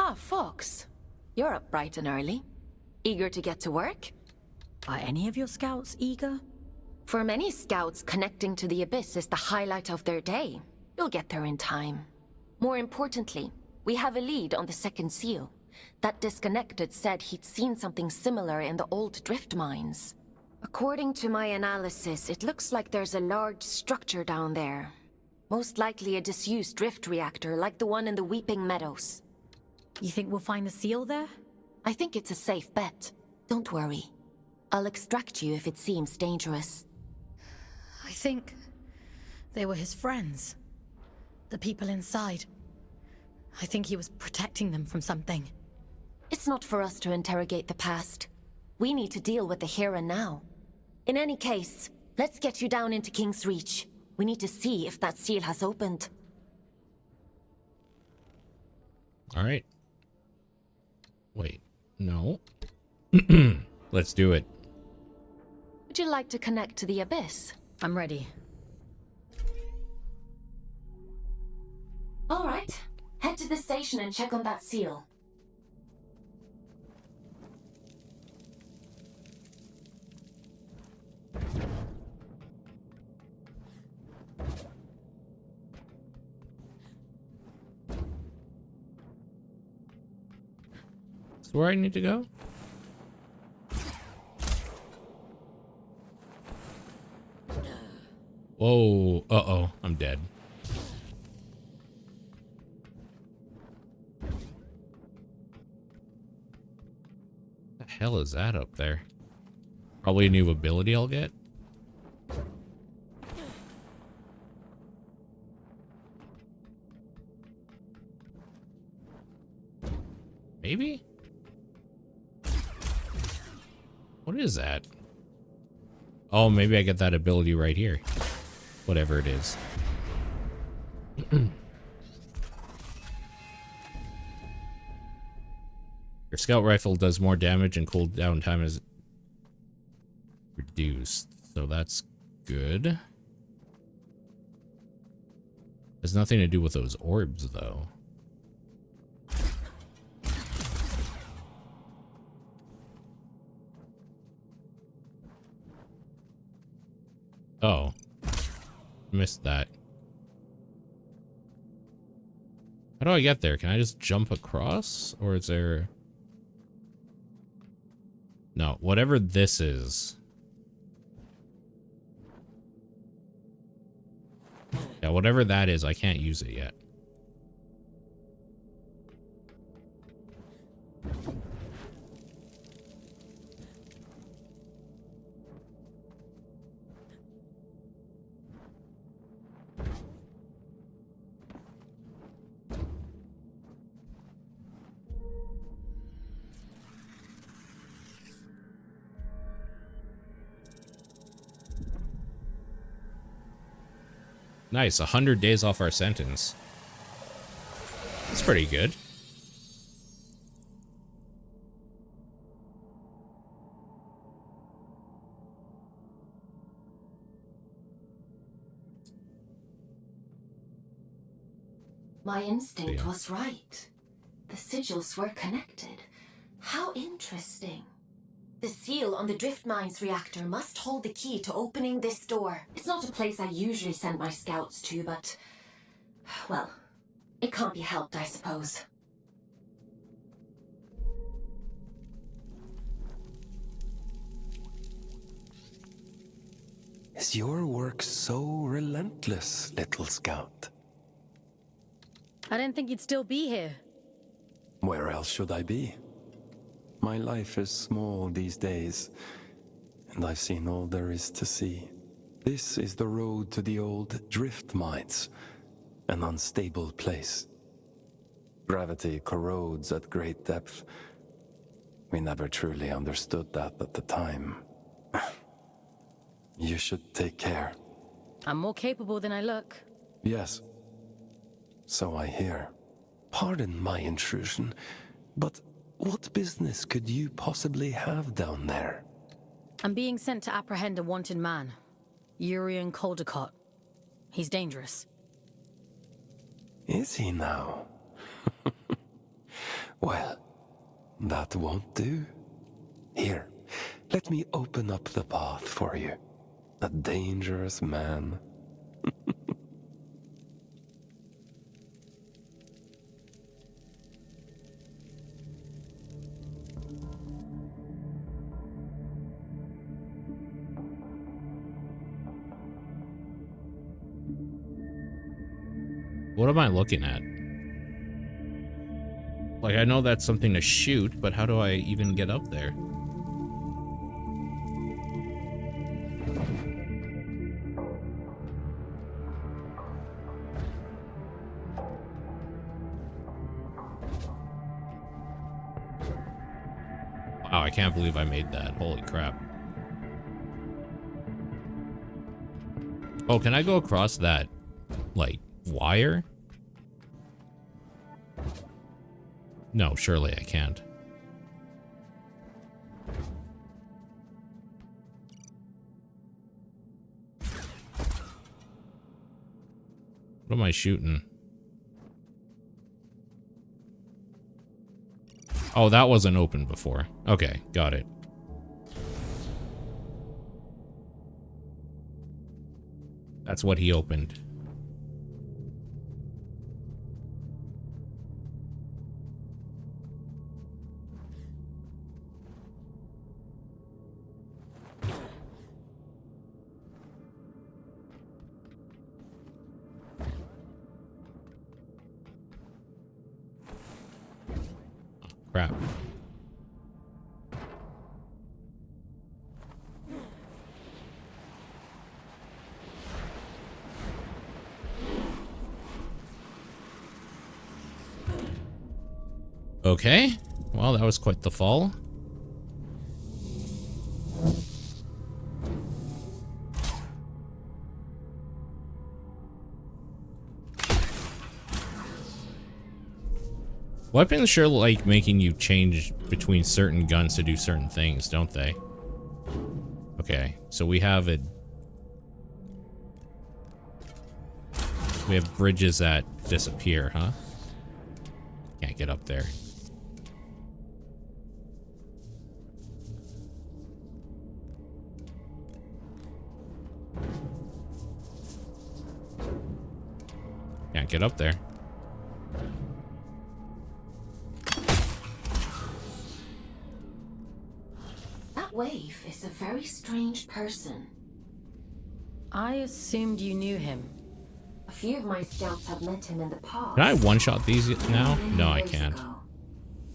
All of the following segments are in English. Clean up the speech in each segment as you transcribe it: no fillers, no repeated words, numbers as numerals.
Ah, Fox. You're up bright and early. Eager to get to work? Are any of your scouts eager? For many scouts, connecting to the Abyss is the highlight of their day. You'll get there in time. More importantly, we have a lead on the second seal. That disconnected said he'd seen something similar in the old drift mines. According to my analysis, it looks like there's a large structure down there. Most likely a disused drift reactor like the one in the Weeping Meadows. You think we'll find the seal there? I think it's a safe bet. Don't worry. I'll extract you if it seems dangerous. I think they were his friends. The people inside. I think he was protecting them from something. It's not for us to interrogate the past. We need to deal with the here and now. In any case, let's get you down into King's Reach. We need to see if that seal has opened. All right. Wait, no. Let's do it. Would you like to connect to the Abyss? I'm ready. All right. Head to the station and check on that seal. Is where I need to go? Whoa, uh-oh, I'm dead. What the hell is that up there? Probably a new ability I'll get. Maybe? What is that? Oh, maybe I get that ability right here. Whatever it is. Your scout rifle does more damage and cooldown time is reduced. So that's good. Has nothing to do with those orbs, though. Oh. Missed that. How do I get there? Can I just jump across? Or is there... No, whatever this is. Yeah, whatever that is, I can't use it yet. Nice, 100 days off our sentence. That's pretty good. My instinct was right. The sigils were connected. How interesting. The seal on the drift mines reactor must hold the key to opening this door. It's not a place I usually send my scouts to, but... well, it can't be helped, I suppose. Is your work so relentless, little scout? I didn't think you'd still be here. Where else should I be? My life is small these days, and I've seen all there is to see. This is the road to the old drift mines, an unstable place. Gravity corrodes at great depth. We never truly understood that at the time. You should take care. I'm more capable than I look. Yes. So I hear. Pardon my intrusion, but what business could you possibly have down there? I'm being sent to apprehend a wanted man. Urian Caldecott. He's dangerous. Is he now? Well, that won't do. Here, let me open up the path for you. A dangerous man. What am I looking at? Like, I know that's something to shoot, but how do I even get up there? Wow, I can't believe I made that. Holy crap. Oh, can I go across that, like, wire? No, surely I can't. What am I shooting? Oh, that wasn't open before. Okay, got it. That's what he opened. Crap. Okay. Well, that was quite the fall. Weapons sure like making you change between certain guns to do certain things, don't they? Okay, so we have it. We have bridges that disappear, huh? Can't get up there. Can't get up there. That waif is a very strange person. I assumed you knew him. A few of my scouts have met him in the past. Can I one-shot these now? Many No, I years can't. ago.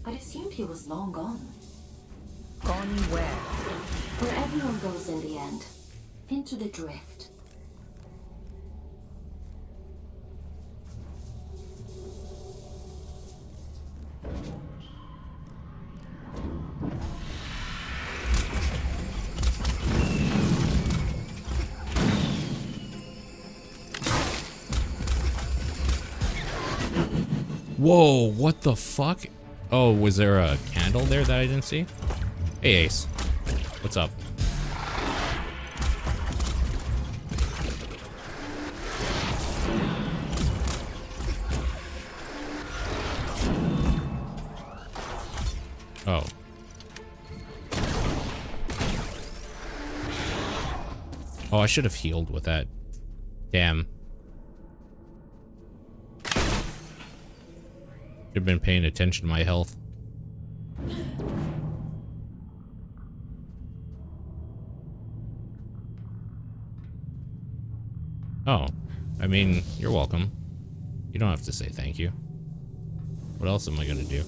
I'd assumed he was long gone. Gone where? Where everyone goes in the end. Into the drift. Whoa, what the fuck? Oh, was there a candle there that I didn't see? Hey, Ace. What's up? Oh. Oh, I should have healed with that. Damn. Should have been paying attention to my health. Oh, I mean, you're welcome. You don't have to say thank you. What else am I gonna do?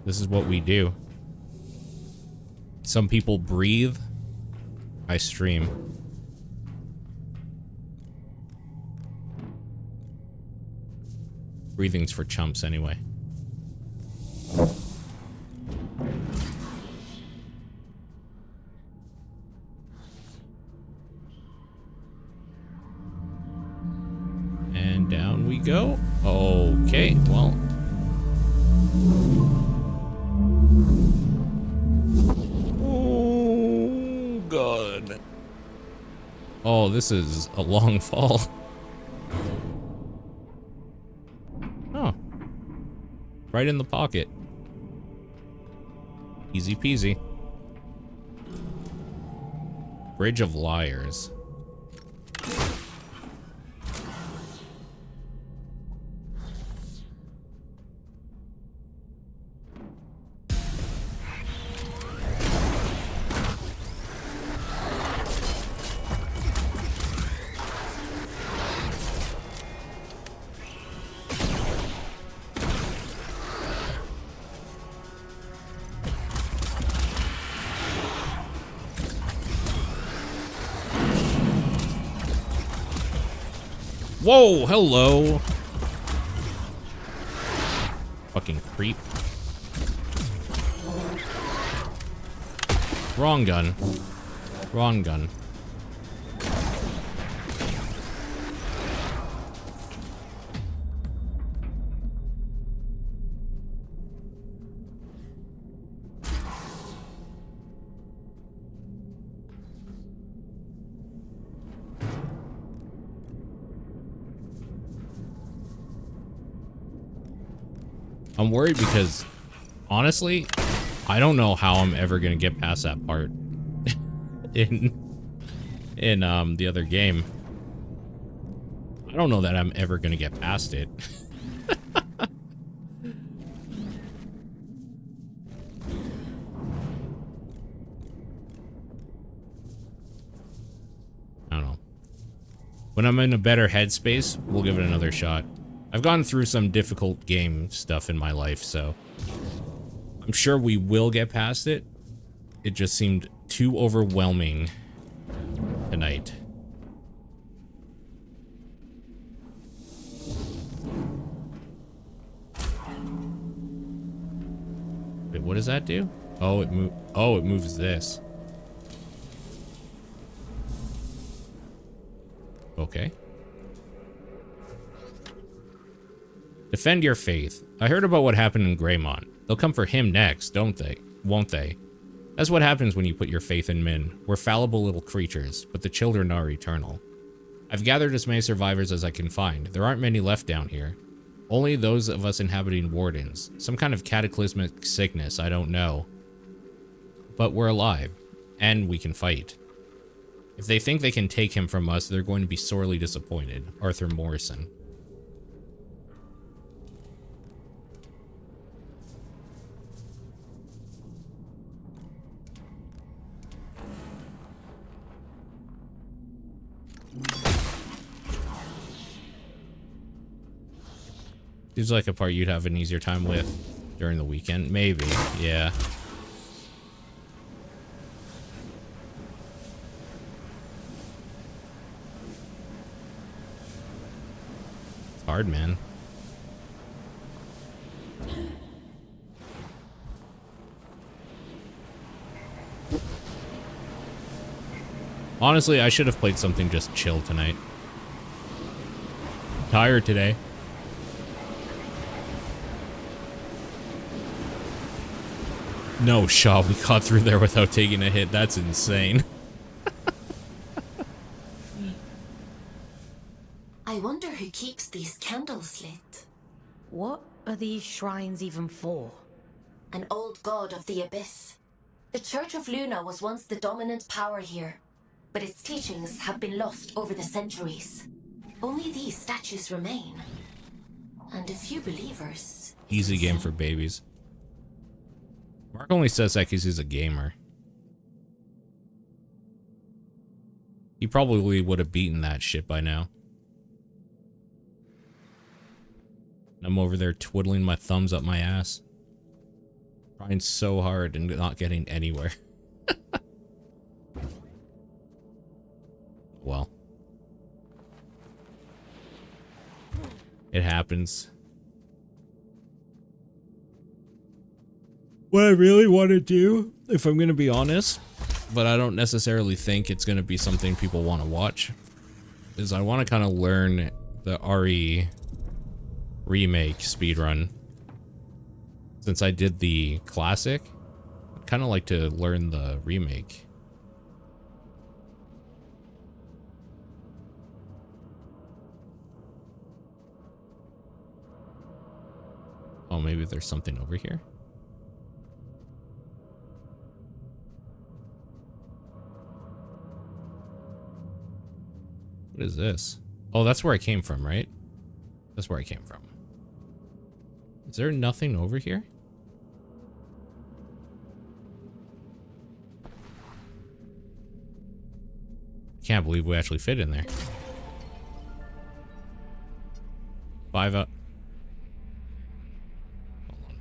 This is what we do. Some people breathe. I stream. Breathing's for chumps anyway. And down we go. Okay, well. Oh, God. Oh, this is a long fall. Right in the pocket. Easy peasy. Bridge of Liars. Whoa, hello. Fucking creep. Wrong gun. Wrong gun. I'm worried because, honestly, I don't know how I'm ever gonna get past that part in the other game. I don't know that I'm ever gonna get past it. I don't know. When I'm in a better headspace, we'll give it another shot. I've gone through some difficult game stuff in my life, so I'm sure we will get past it. It just seemed too overwhelming tonight. Wait, what does that do? Oh, it moves this. Okay. Defend your faith. I heard about what happened in Greymont. They'll come for him next, don't they? Won't they? That's what happens when you put your faith in men. We're fallible little creatures, but the children are eternal. I've gathered as many survivors as I can find. There aren't many left down here. Only those of us inhabiting Wardens. Some kind of cataclysmic sickness, I don't know. But we're alive, and we can fight. If they think they can take him from us, they're going to be sorely disappointed. Arthur Morrison. Seems like a part you'd have an easier time with during the weekend. Maybe, yeah. It's hard, man. Honestly, I should have played something just chill tonight. I'm tired today. No, Shaw, we got through there without taking a hit. That's insane. I wonder who keeps these candles lit. What are these shrines even for? An old god of the abyss. The Church of Luna was once the dominant power here, but its teachings have been lost over the centuries. Only these statues remain. And a few believers. Easy game for babies. Mark only says that because he's a gamer. He probably would have beaten that shit by now. I'm over there twiddling my thumbs up my ass. Trying so hard and not getting anywhere. Well. It happens. What I really want to do, if I'm going to be honest, but I don't necessarily think it's going to be something people want to watch, is I want to kind of learn the RE remake speedrun. Since I did the classic, I'd kind of like to learn the remake. Oh Oh, maybe there's something over here. What is this? Oh, that's where I came from, right? That's where I came from. Is there nothing over here? Can't believe we actually fit in there. 5 up. Hold on.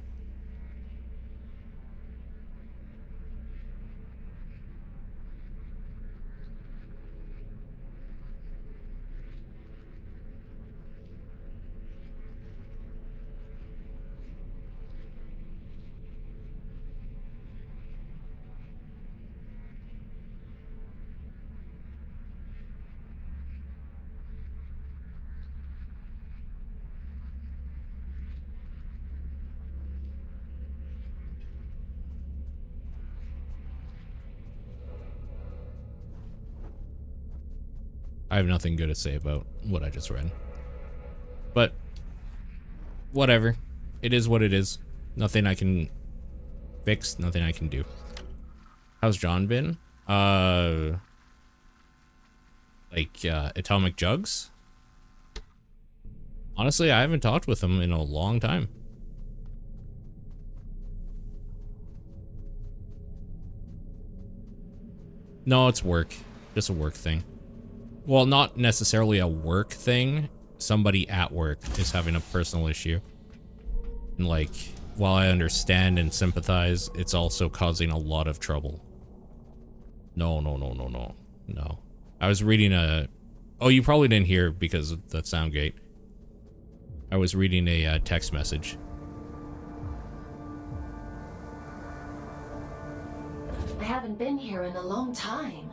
I have nothing good to say about what I just read. But whatever. It is what it is. Nothing I can fix, nothing I can do. How's John been? Atomic Jugs? Honestly, I haven't talked with him in a long time. No, it's work. Just a work thing. Well, not necessarily a work thing. Somebody at work is having a personal issue. And like, while I understand and sympathize, it's also causing a lot of trouble. No. I was reading a... Oh, you probably didn't hear because of that sound gate. I was reading a text message. I haven't been here in a long time.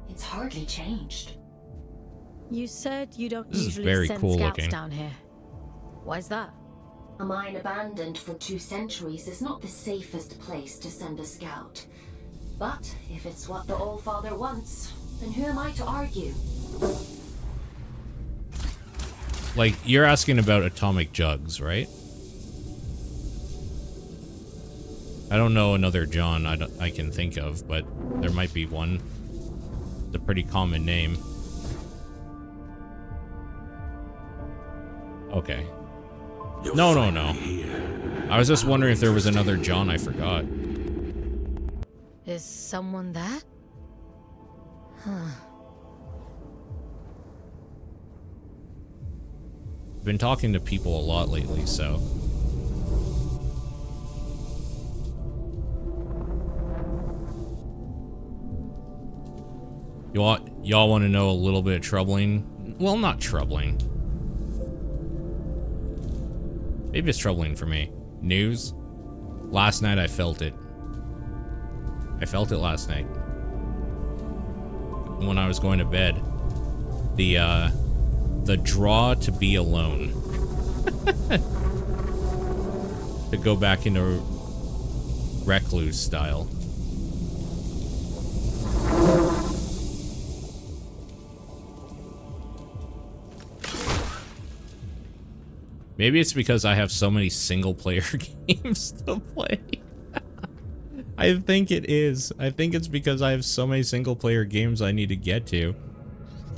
It's hardly changed. You said you don't This is usually very send cool scouts looking. down here. Why's that? A mine abandoned for 2 centuries is not the safest place to send a scout. But if it's what the Allfather wants, then who am I to argue? Like, you're asking about atomic jugs, right? I don't know another John I can think of, but there might be one. It's a pretty common name. Okay. No. I was just wondering if there was another John I forgot. Is someone there? Huh. Been talking to people a lot lately, so... Y'all want to know a little bit troubling? Well, not troubling. Maybe it's troubling for me. News? Last night I felt it. I felt it last night. When I was going to bed. The draw to be alone. To go back into recluse style. Maybe it's because I have so many single-player games to play. I think it is. I think it's because I have so many single-player games I need to get to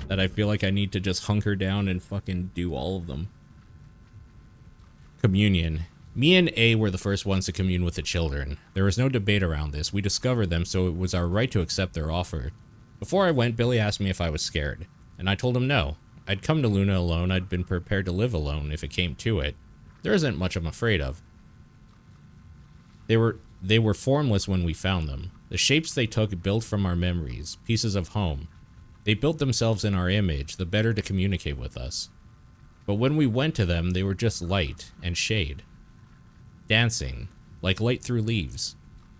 that I feel like I need to just hunker down and fucking do all of them. Communion. Me and A were the first ones to commune with the children. There was no debate around this. We discovered them, so it was our right to accept their offer. Before I went, Billy asked me if I was scared, and I told him no. I'd come to Luna alone. I'd been prepared to live alone if it came to it. There isn't much I'm afraid of. They were formless when we found them. The shapes they took built from our memories, pieces of home. They built themselves in our image, the better to communicate with us. But when we went to them, they were just light and shade. Dancing, like light through leaves.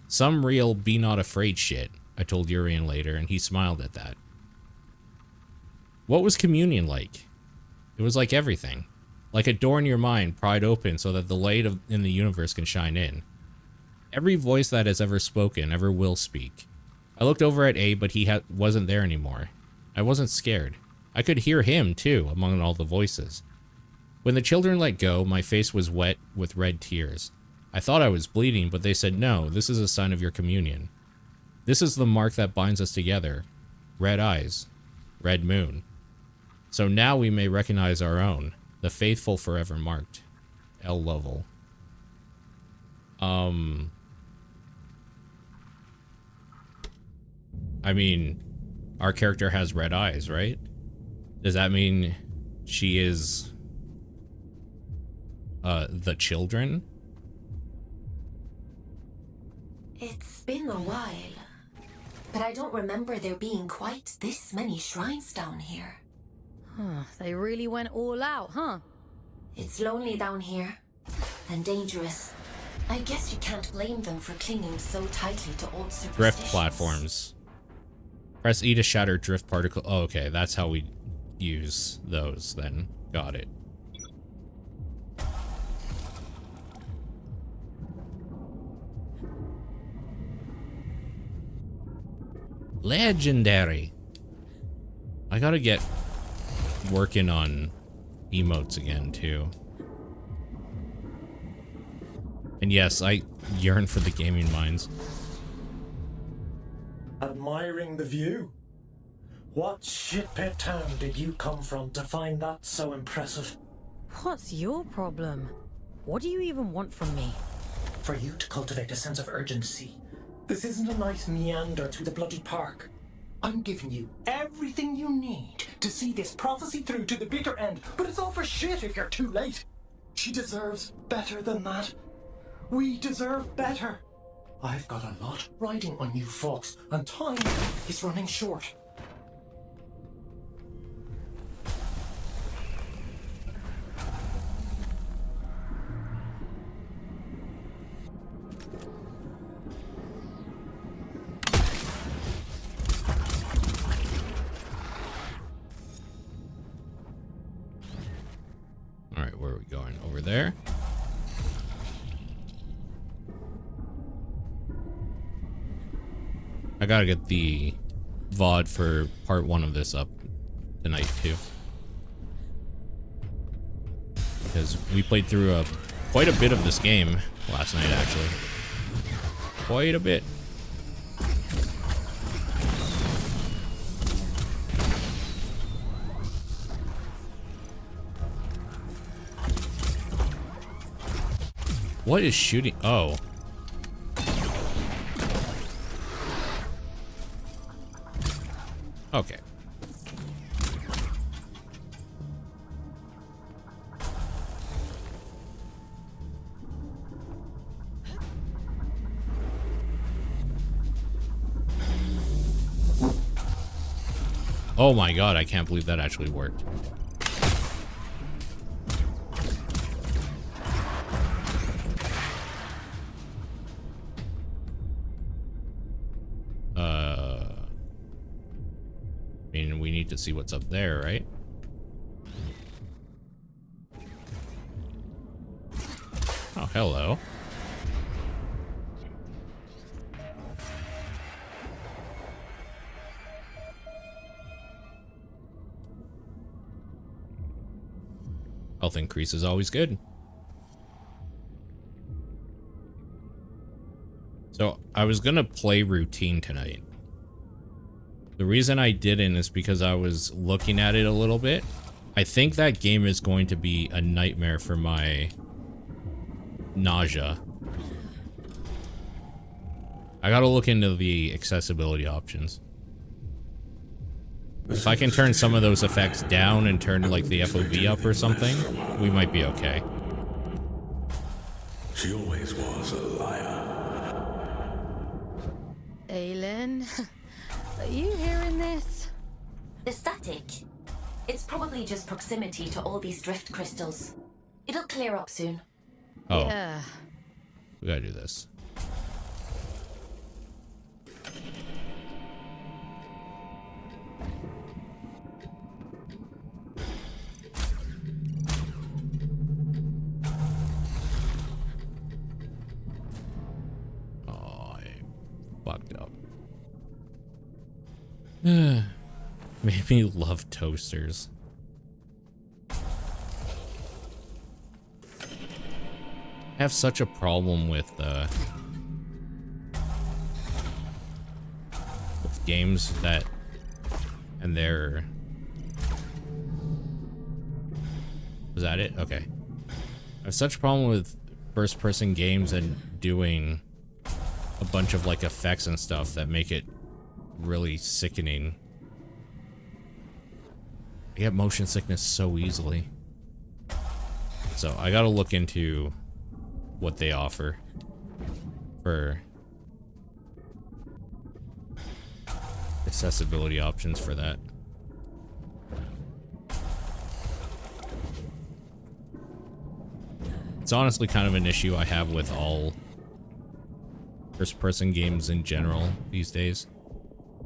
Some real be not afraid shit, I told Urian later, and he smiled at that. What was communion like? It was like everything. Like a door in your mind pried open so that the light in the universe can shine in. Every voice that has ever spoken ever will speak. I looked over at A, but he wasn't there anymore. I wasn't scared. I could hear him, too, among all the voices. When the children let go, my face was wet with red tears. I thought I was bleeding, but they said, no, this is a sign of your communion. This is the mark that binds us together. Red eyes. Red moon. So now we may recognize our own. The faithful forever marked. L. Lovell. I mean, our character has red eyes, right? Does that mean she is the children? It's been a while, but I don't remember there being quite this many shrines down here. Huh, they really went all out, huh? It's lonely down here, and dangerous. I guess you can't blame them for clinging so tightly to old superstitions. Drift platforms. Press E to shatter drift particle. Oh, okay, that's how we use those then. Got it. Legendary. I gotta get working on emotes again, too. And yes, I yearn for the gaming mines. Admiring the view? What shitpit town did you come from to find that so impressive? What's your problem? What do you even want from me? For you to cultivate a sense of urgency. This isn't a nice meander through the bloody park. I'm giving you everything you need to see this prophecy through to the bitter end, but it's all for shit if you're too late. She deserves better than that. We deserve better. I've got a lot riding on you folks, and time is running short. Alright, where are we going? Over there? I gotta get the VOD for part 1 of this up tonight, too. Because we played through quite a bit of this game last night, actually. Quite a bit. What is shooting? Oh. Okay. Oh my god, I can't believe that actually worked. I mean, we need to see what's up there, right? Oh, hello. Health increase is always good. So, I was gonna play routine tonight. The reason I didn't is because I was looking at it a little bit. I think that game is going to be a nightmare for my nausea. I gotta look into the accessibility options. If I can turn some of those effects down and turn like the FOV up or something, we might be okay. She always was a liar. Aylin, are you hearing this? The static. It's probably just proximity to all these drift crystals. It'll clear up soon. Oh, Yeah. we gotta do this. Oh, I fucked up. Made me love toasters. I have such a problem with games that, and they're, was that it? Okay. I have such a problem with first-person games and doing a bunch of like effects and stuff that make it really sickening. I get motion sickness so easily. So I gotta look into what they offer for accessibility options for that. It's honestly kind of an issue I have with all first-person games in general these days.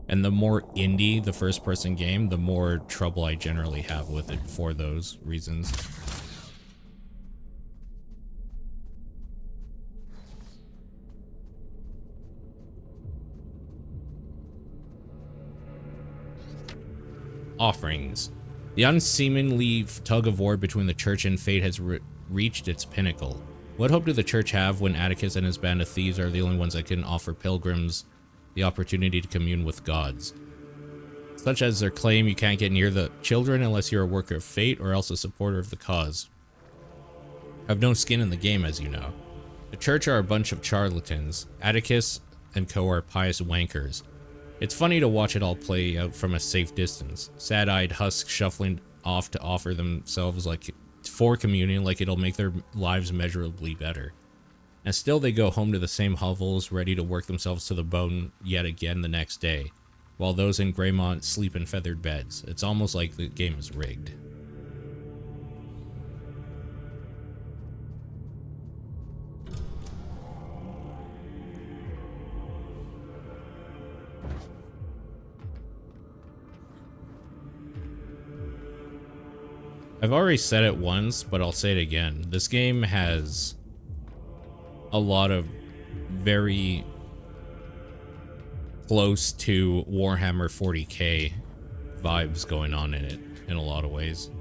And the more indie the first-person game, the more trouble I generally have with it for those reasons. Offerings. The unseemly tug-of-war between the church and fate has reached its pinnacle. What hope do the church have when Atticus and his band of thieves are the only ones that can offer pilgrims the opportunity to commune with gods? Such as their claim you can't get near the children unless you're a worker of fate or else a supporter of the cause. Have no skin in the game, as you know. The church are a bunch of charlatans. Atticus and co are pious wankers. It's funny to watch it all play out from a safe distance. Sad-eyed husks shuffling off to offer themselves like for communion like it'll make their lives measurably better. And still they go home to the same hovels, ready to work themselves to the bone yet again the next day, while those in Greymont sleep in feathered beds. It's almost like the game is rigged. I've already said it once, but I'll say it again. This game has a lot of very close to Warhammer 40k vibes going on in it, in a lot of ways.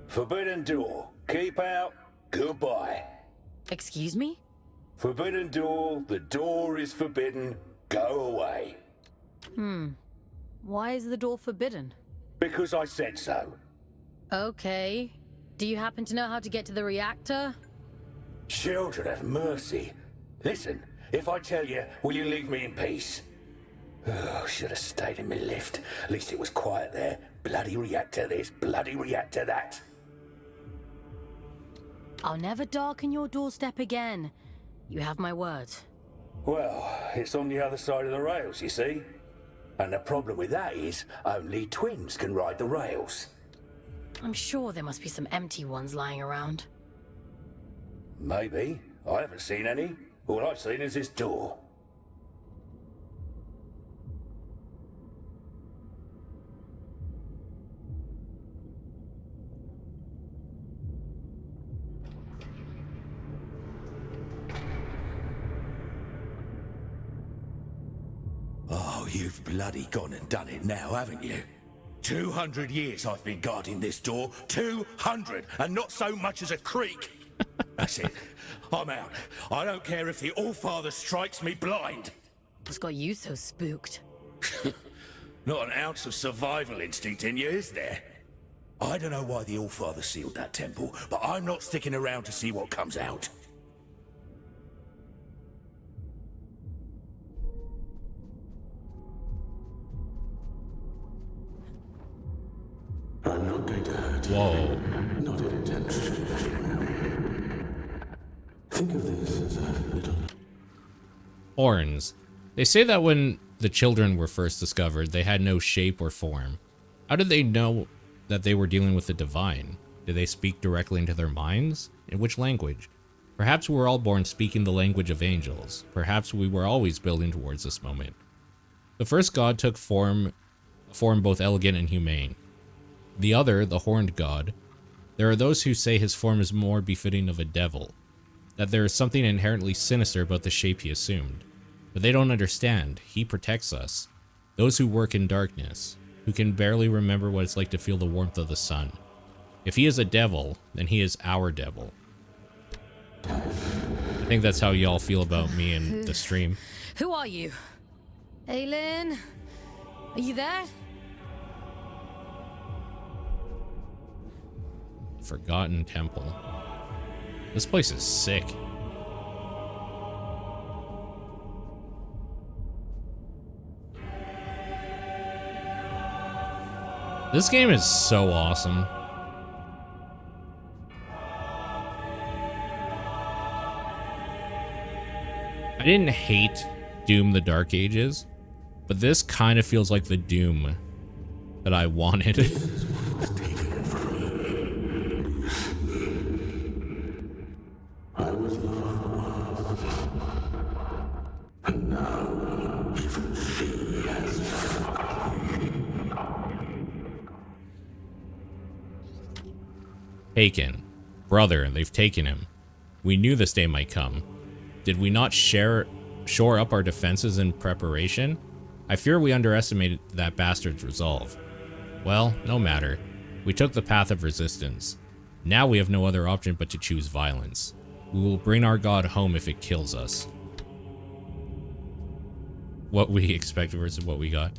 Forbidden door. Keep out. Goodbye. Excuse me? Forbidden door. The door is forbidden. Go away. Why is the door forbidden? Because I said so. Okay. Do you happen to know how to get to the reactor? Children have mercy. Listen, if I tell you, will you leave me in peace? Oh, should have stayed in my lift. At least it was quiet there. Bloody reactor this, bloody reactor that. I'll never darken your doorstep again. You have my word. Well, it's on the other side of the rails, you see. And the problem with that is, only twins can ride the rails. I'm sure there must be some empty ones lying around. Maybe. I haven't seen any. All I've seen is this door. Oh, you've bloody gone and done it now, haven't you? 200 years I've been guarding this door. 200, and not so much as a creak. That's it. I'm out. I don't care if the Allfather strikes me blind. What's got you so spooked? Not an ounce of survival instinct in you, is there? I don't know why the Allfather sealed that temple, but I'm not sticking around to see what comes out. I'm not going to hurt you. Whoa. Not intentionally. Think of this as a little... Horns. They say that when the children were first discovered, they had no shape or form. How did they know that they were dealing with the divine? Did they speak directly into their minds? In which language? Perhaps we were all born speaking the language of angels. Perhaps we were always building towards this moment. The first god took form both elegant and humane. The other, the horned god, there are those who say his form is more befitting of a devil, that there is something inherently sinister about the shape he assumed. But they don't understand. He protects us. Those who work in darkness, who can barely remember what it's like to feel the warmth of the sun. If he is a devil, then he is our devil. Time think that's how y'all feel about me and the stream. Who are you? Aylin? Are you there? Forgotten Temple. This place is sick. This game is so awesome. I didn't hate Doom the Dark Ages, but this kind of feels like the Doom that I wanted. I was loved once, and now even she has Taken. Brother, they've taken him. We knew this day might come. Did we not shore up our defenses in preparation? I fear we underestimated that bastard's resolve. Well, no matter. We took the path of resistance. Now we have no other option but to choose violence. We will bring our god home if it kills us. What we expected versus what we got.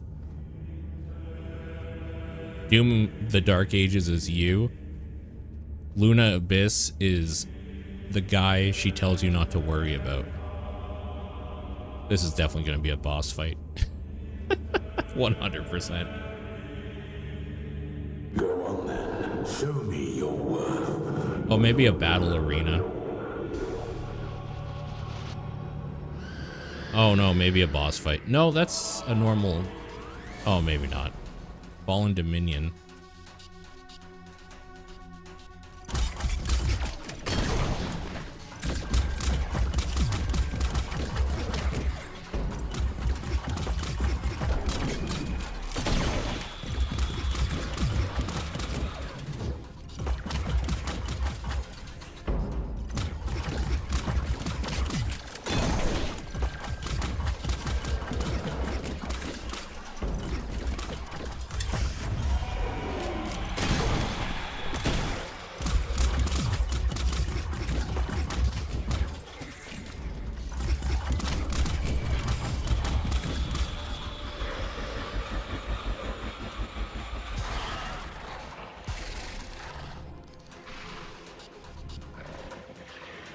Doom the Dark Ages is you. Luna Abyss is the guy she tells you not to worry about. This is definitely going to be a boss fight. 100%. Go on then. Show me your worth. Oh, maybe a battle arena. Oh no, maybe a boss fight. No, that's a normal... Oh, maybe not. Fallen Dominion.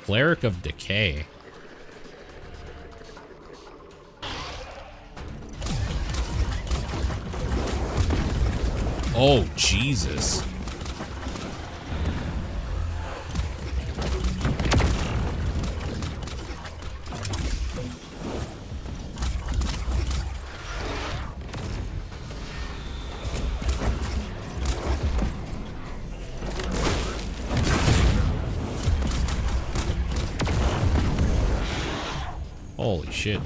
Cleric of Decay. Oh, Jesus. Holy shit.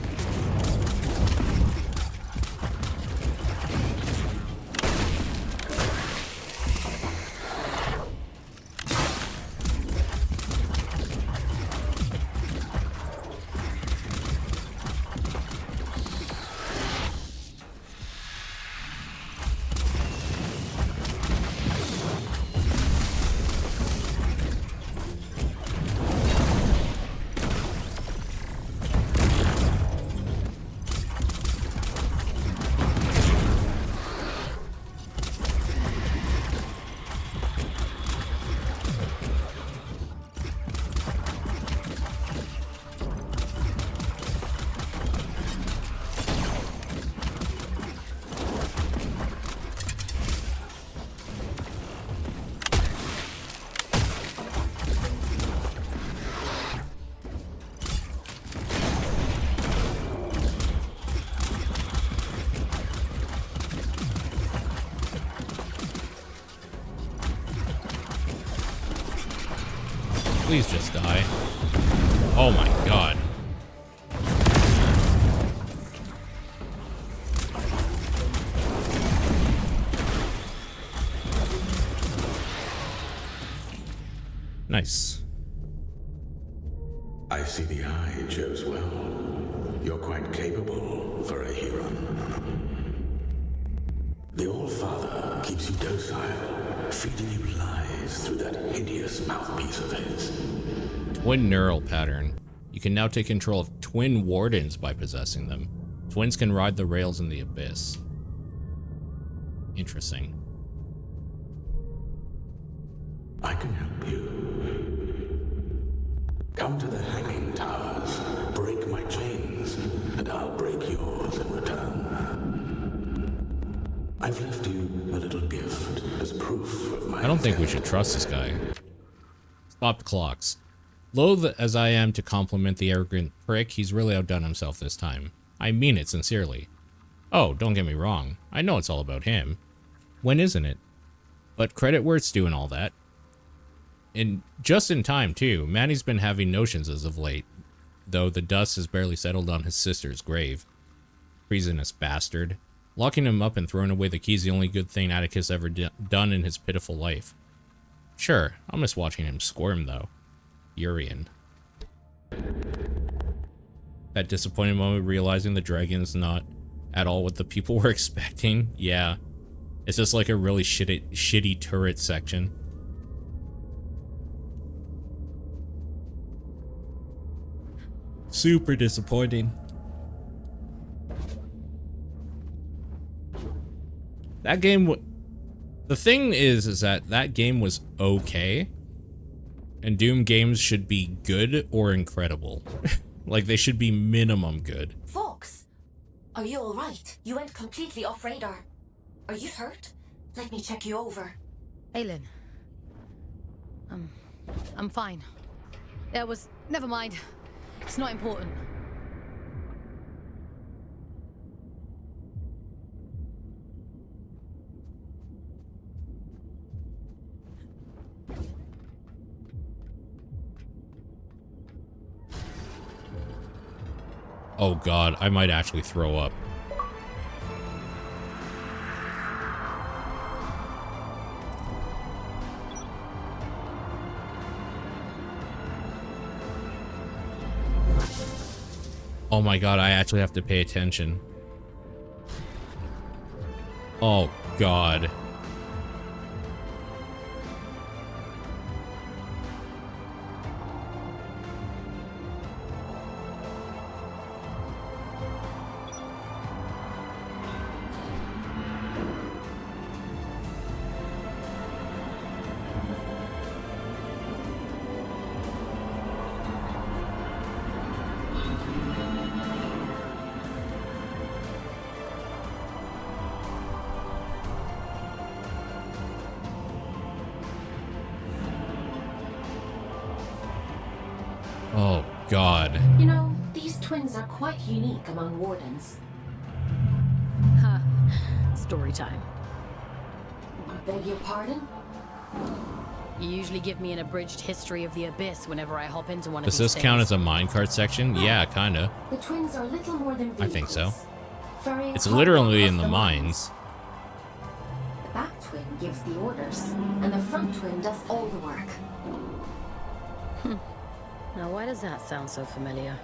Please just die. Oh my god. Nice. I see the eye chose well. You're quite capable for a Huron. The All-Father keeps you docile, feeding you lies through that hideous mouthpiece of his. Twin neural pattern. You can now take control of twin wardens by possessing them. Twins can ride the rails in the abyss. Interesting. I can help you. Come to the hanging towers, break my chains, and I'll break yours in return. I've left you a little gift as proof of my I don't think we should trust this guy. Stopped clocks. Loath as I am to compliment the arrogant prick, he's really outdone himself this time. I mean it sincerely. Oh, don't get me wrong. I know it's all about him. When isn't it? But credit where it's due and all that. And just in time, too. Manny's been having notions as of late, though the dust has barely settled on his sister's grave. Treasonous bastard. Locking him up and throwing away the key's the only good thing Atticus ever done in his pitiful life. Sure, I'll miss watching him squirm, though. Urian. That disappointing moment realizing the dragon's not at all what the people were expecting. Yeah. It's just like a really shitty turret section. Super disappointing. That game, the thing is that game was okay, and Doom games should be good or incredible. Like, they should be minimum good. Fox, are you alright? You went completely off radar. Are you hurt? Let me check you over. Aylin. I'm fine. Never mind. It's not important. Oh god, I might actually throw up. Oh my god, I actually have to pay attention. Oh god. Oh, God. You know, these twins are quite unique among wardens. Huh. Story time. Beg your pardon? You usually give me an abridged history of the Abyss whenever I hop into one of Does these this count things. as a minecart section? Yeah, kinda. The twins are little more than vehicles. I think so. Ferrying It's cargo literally across in the mines. The back twin gives the orders, and the front twin does all the work. Now, why does that sound so familiar?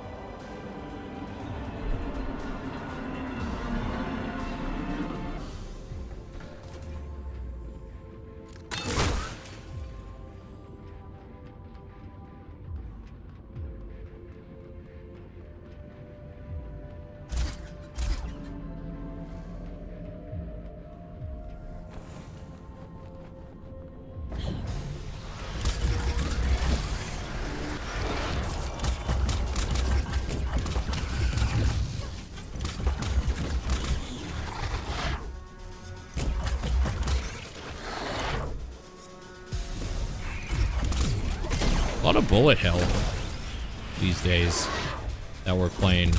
A lot of bullet hell these days that we're playing.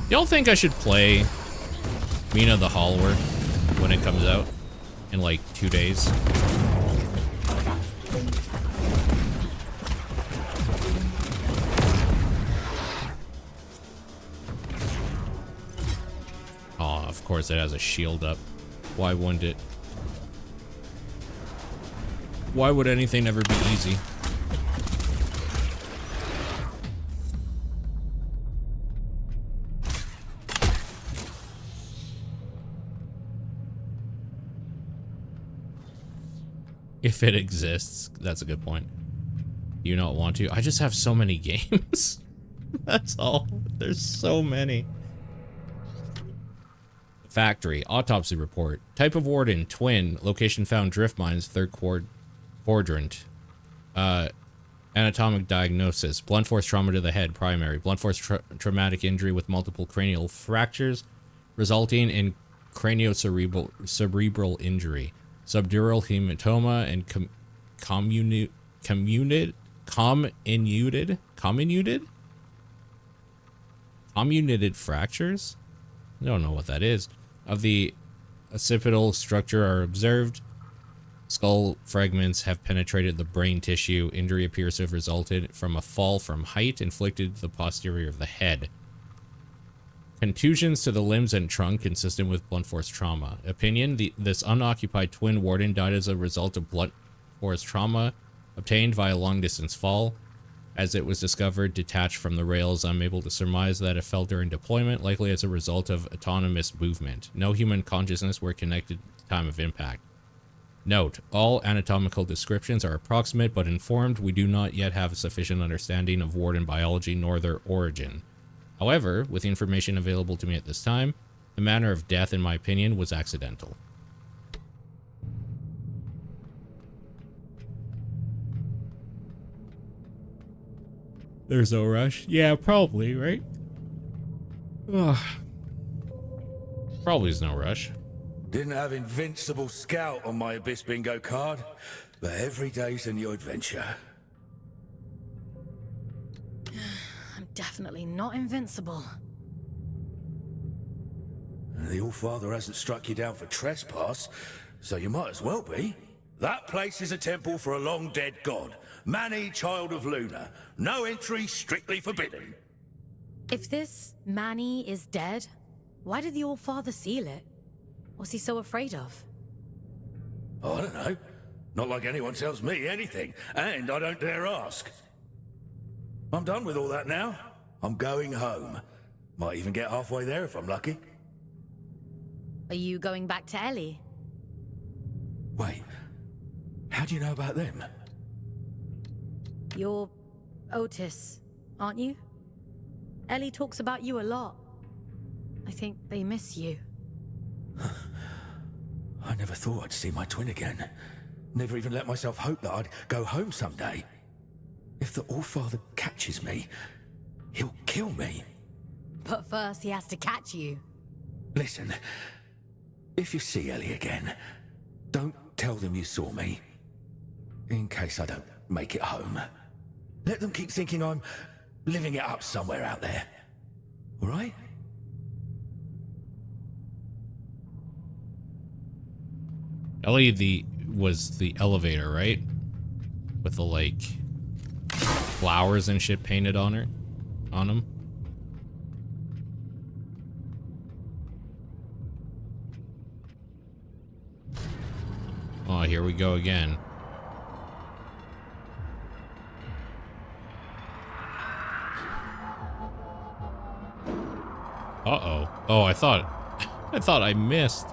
Y'all think I should play Mina the Hollower when it comes out in like 2 days? Of course it has a shield up. Why wouldn't it? Why would anything ever be easy? If it exists. That's a good point. Do you not want to? I just have so many games. That's all. There's so many. Factory. Autopsy report. Type of warden. Twin. Location found. Drift mines. Third quadrant. Anatomic diagnosis. Blunt force trauma to the head. Primary. Blunt force traumatic injury with multiple cranial fractures, resulting in craniocerebral injury. Subdural hematoma and comminuted fractures? I don't know what that is. Of the occipital structure are observed. Skull fragments have penetrated the brain tissue. Injury appears to have resulted from a fall from height inflicted to the posterior of the head. Contusions to the limbs and trunk consistent with blunt force trauma. Opinion, this unoccupied twin warden died as a result of blunt force trauma obtained via long distance fall. As it was discovered detached from the rails, I'm able to surmise that it fell during deployment, likely as a result of autonomous movement. No human consciousness were connected at the time of impact. Note, all anatomical descriptions are approximate but informed. We do not yet have a sufficient understanding of warden biology nor their origin. However, with the information available to me at this time, the manner of death, in my opinion, was accidental. There's no rush. Yeah, probably, right? Ugh. Probably is no rush. Didn't have Invincible Scout on my Abyss bingo card, but every day's a new adventure. I'm definitely not invincible. The Allfather hasn't struck you down for trespass, so you might as well be. That place is a temple for a long-dead god. Mani, child of Luna. No entry, strictly forbidden. If this Mani is dead, why did the Allfather seal it? What's he so afraid of? I don't know. Not like anyone tells me anything, and I don't dare ask. I'm done with all that now. I'm going home. Might even get halfway there if I'm lucky. Are you going back to Ellie? Wait, how do you know about them? You're Otis, aren't you? Ellie talks about you a lot. I think they miss you. I never thought I'd see my twin again. Never even let myself hope that I'd go home someday. If the Allfather catches me, he'll kill me. But first he has to catch you. Listen, if you see Ellie again, don't tell them you saw me. In case I don't make it home. Let them keep thinking I'm living it up somewhere out there. All right? Ellie was the elevator, right? With the, like, flowers and shit painted on her, on him. Oh, here we go again. Uh-oh. Oh, I thought I missed.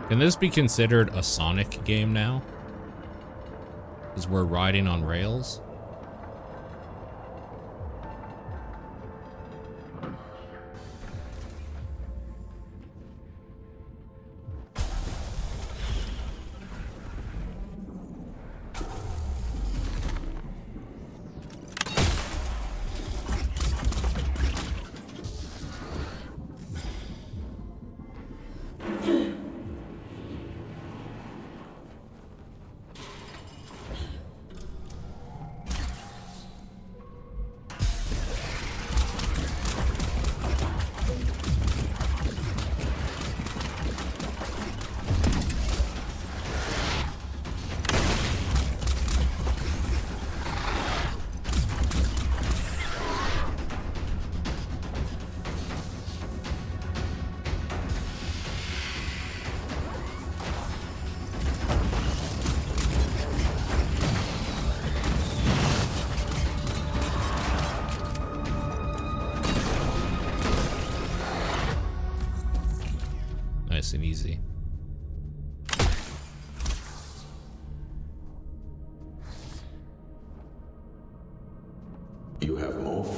Can this be considered a Sonic game now? Because we're riding on rails?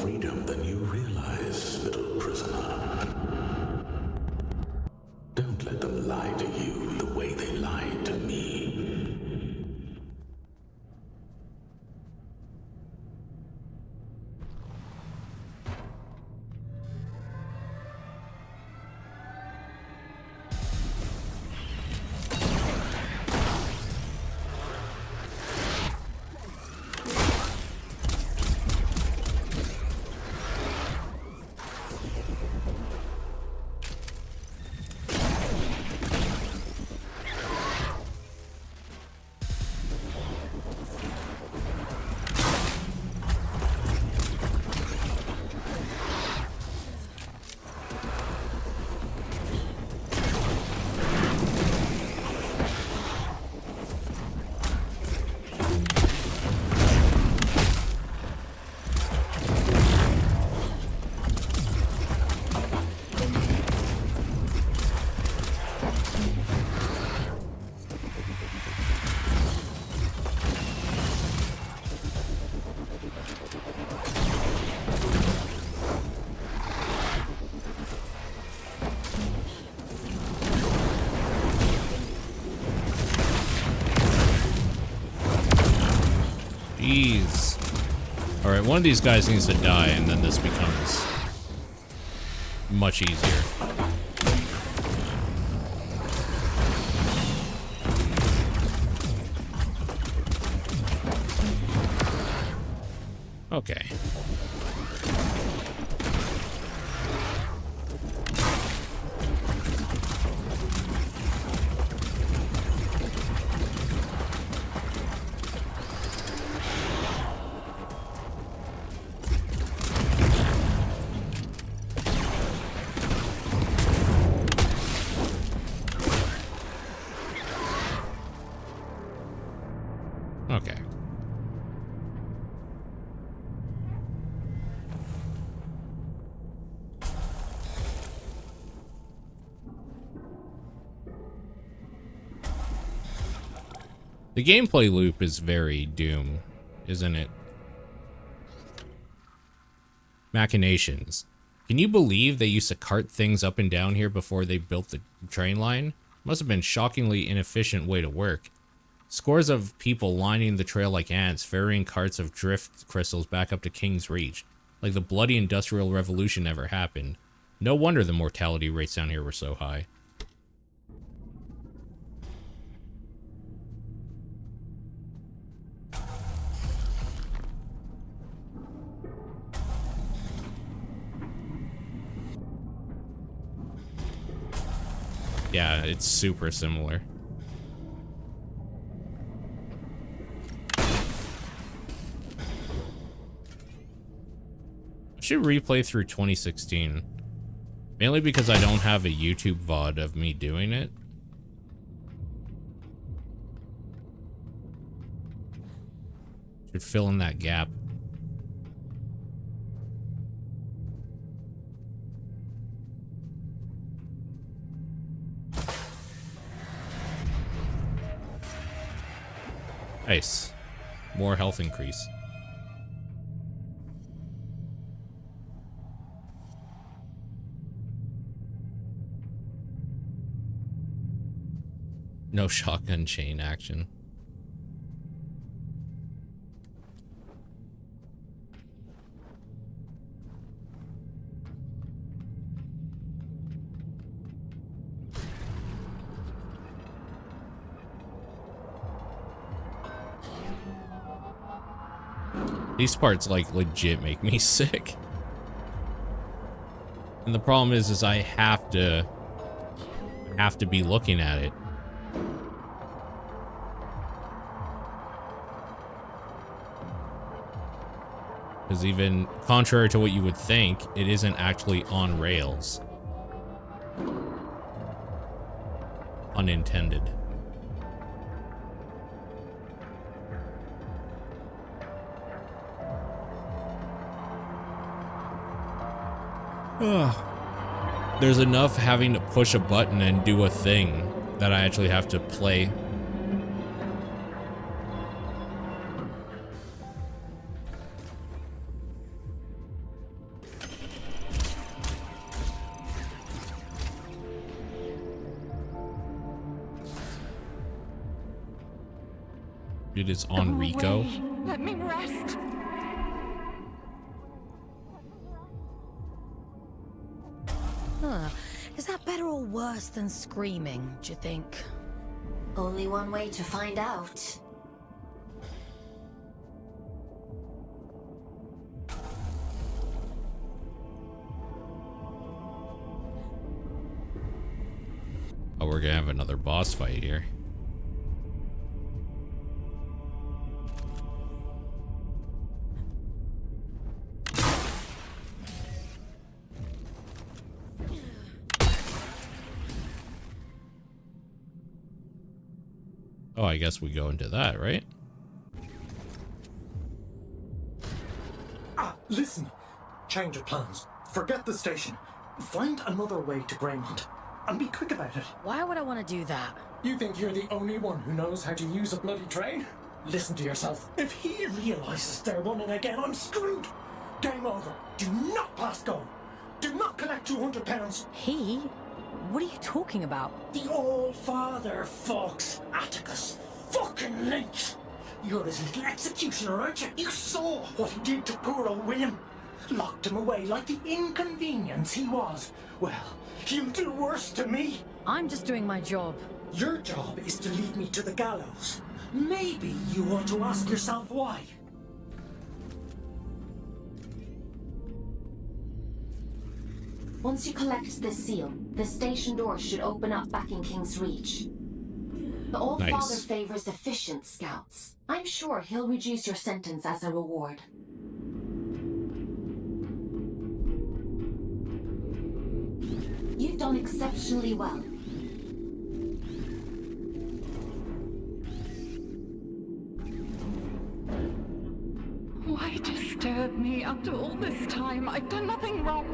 freedom than you realize, little prisoner. Don't let them lie to you the way they lied to me. Jeez. Alright, one of these guys needs to die, and then this becomes much easier. Okay. Okay. The gameplay loop is very Doom, isn't it? Machinations. Can you believe they used to cart things up and down here before they built the train line? Must have been a shockingly inefficient way to work. Scores of people lining the trail like ants, ferrying carts of drift crystals back up to King's Reach. Like the bloody Industrial Revolution never happened. No wonder the mortality rates down here were so high. Yeah, it's super similar. I should replay through 2016. Mainly because I don't have a YouTube VOD of me doing it. Should fill in that gap. Nice. More health increase. No shotgun chain action. These parts like legit make me sick. And the problem is I have to be looking at it. Because even contrary to what you would think, it isn't actually on rails. Unintended. There's enough having to push a button and do a thing that I actually have to play. It is on Rico. Away. Let me rest. Huh. Is that better or worse than screaming, do you think? Only one way to find out. Oh, we're gonna have another boss fight here. Oh, I guess we go into that, right? Ah, listen. Change of plans. Forget the station. Find another way to Greymont. And be quick about it. Why would I want to do that? You think you're the only one who knows how to use a bloody train? Listen to yourself. If he realizes they're running again, I'm screwed. Game over. Do not pass go. Do not collect £200. He? What are you talking about? The All-Father, Fox. Atticus. Fucking Lynch. You're his little executioner, aren't you? You saw what he did to poor old William. Locked him away like the inconvenience he was. Well, he'll do worse to me. I'm just doing my job. Your job is to lead me to the gallows. Maybe you ought to ask yourself why. Once you collect this seal, the station door should open up back in King's Reach. The All-Father Nice. favors efficient scouts. I'm sure he'll reduce your sentence as a reward. You've done exceptionally well. Why disturb me after all this time? I've done nothing wrong.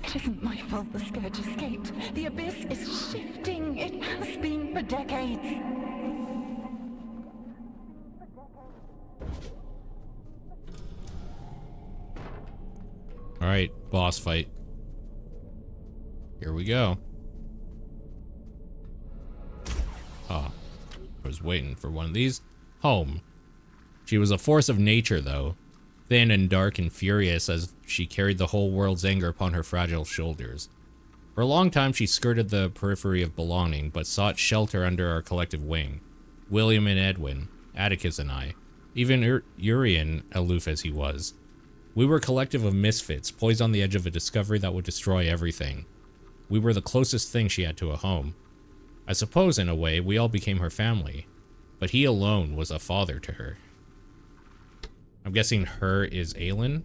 It isn't my fault the Scourge escaped. The Abyss is shifting. It has been for decades. All right, boss fight. Here we go. Ah, I was waiting for one of these. Home. She was a force of nature, though. Thin and dark and furious as she carried the whole world's anger upon her fragile shoulders. For a long time, she skirted the periphery of belonging, but sought shelter under our collective wing. William and Edwin, Atticus and I, even Urian, aloof as he was. We were a collective of misfits, poised on the edge of a discovery that would destroy everything. We were the closest thing she had to a home. I suppose, in a way, we all became her family. But he alone was a father to her. I'm guessing her is Aelin?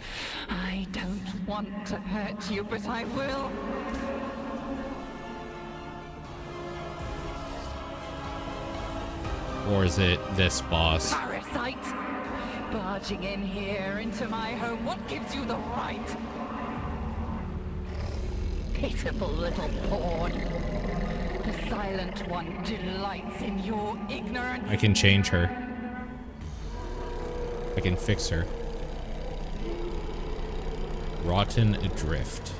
I don't want to hurt you, but I will. Or is it this boss? Parasite! Barging in here into my home, what gives you the right? Pitiful little pawn. The Silent One delights in your ignorance. I can change her. I can fix her. Rotten adrift.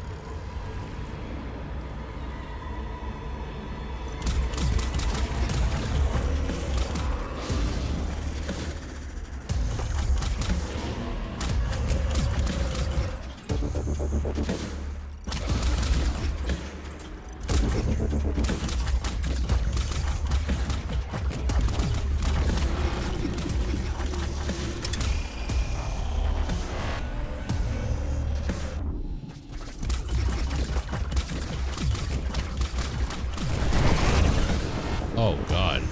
Oh, God.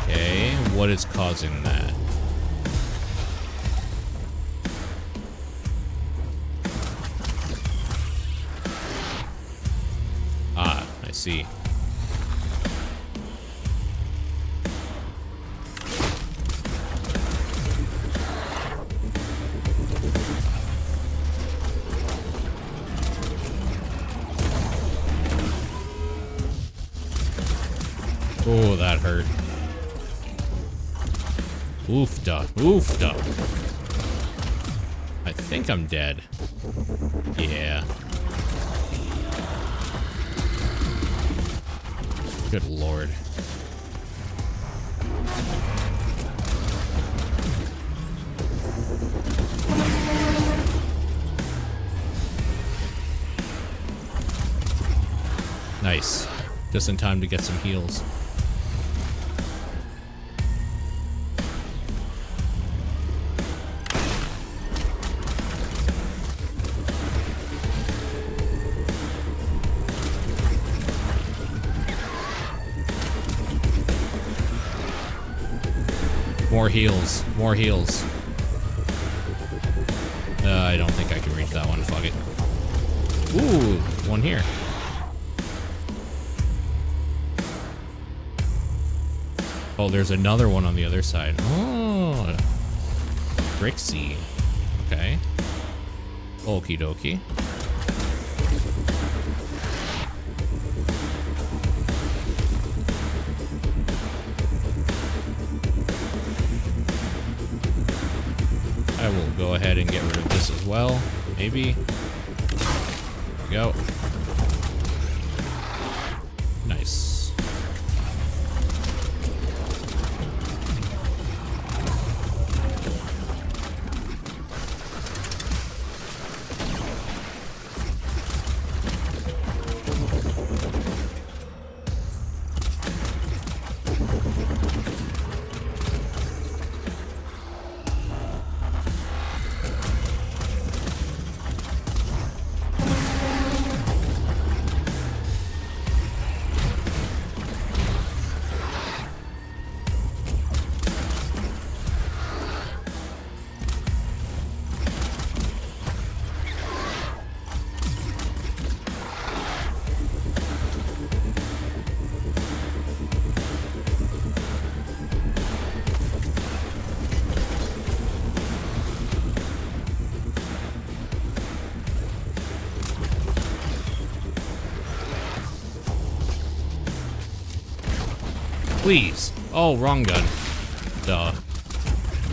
Okay, what is causing that? see. Oh, that hurt. Oofda, oofda. I think I'm dead. Yeah. Good lord. Nice. Just in time to get some heals. More heals. More heals. I don't think I can reach that one. Fuck it. Ooh, one here. Oh, there's another one on the other side. Oh. Trixie. Okay. Okie dokie. I will go ahead and get rid of this as well. Maybe. There we go. Nice. Please. Oh, wrong gun. Duh.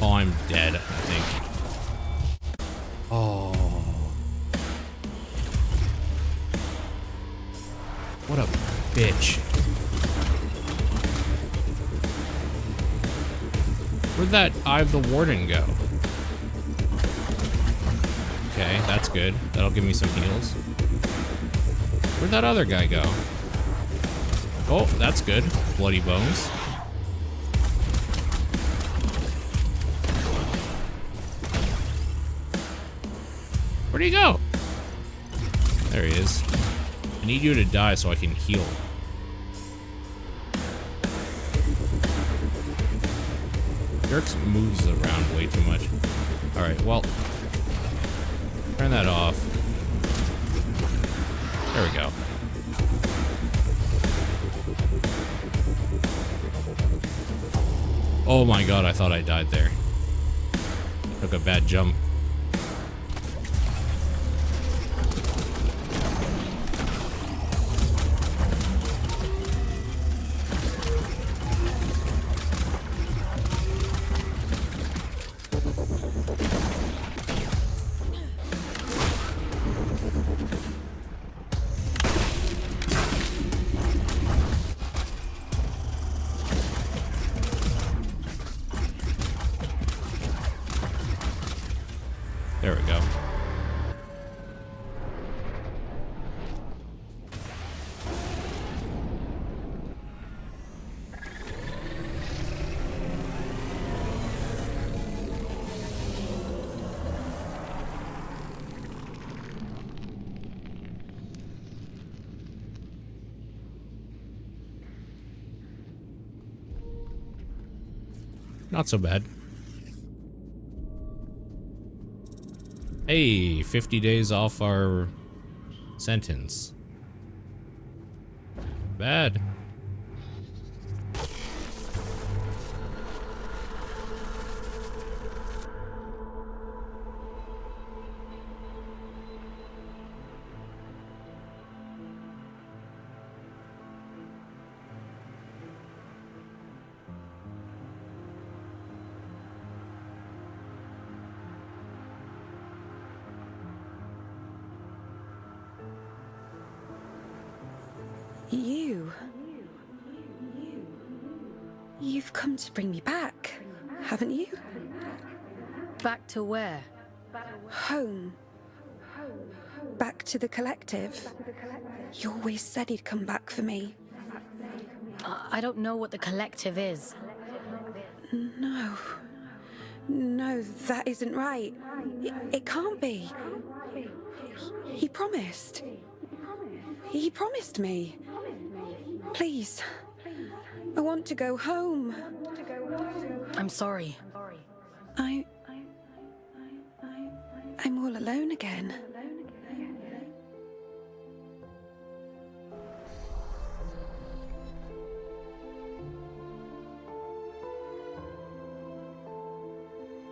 Oh, I'm dead, I think. Oh. What a bitch. Where'd that Eye of the Warden go? Okay, that's good. That'll give me some heals. Where'd that other guy go? Oh, that's good. Bloody bones. Where'd he go? There he is. I need you to die so I can heal. Dirk moves around way too much. Alright, well. Turn that off. There we go. Oh my god, I thought I died there. Took a bad jump. There we go. Not so bad. Hey, 50 days off our sentence. bad. You've come to bring me back, haven't you? Back to where? Home. Back to the collective. You always said he'd come back for me. I don't know what the collective is. No. No, that isn't right. It can't be. He promised. He promised me. Please. I want to go home. I'm sorry. I'm all alone again.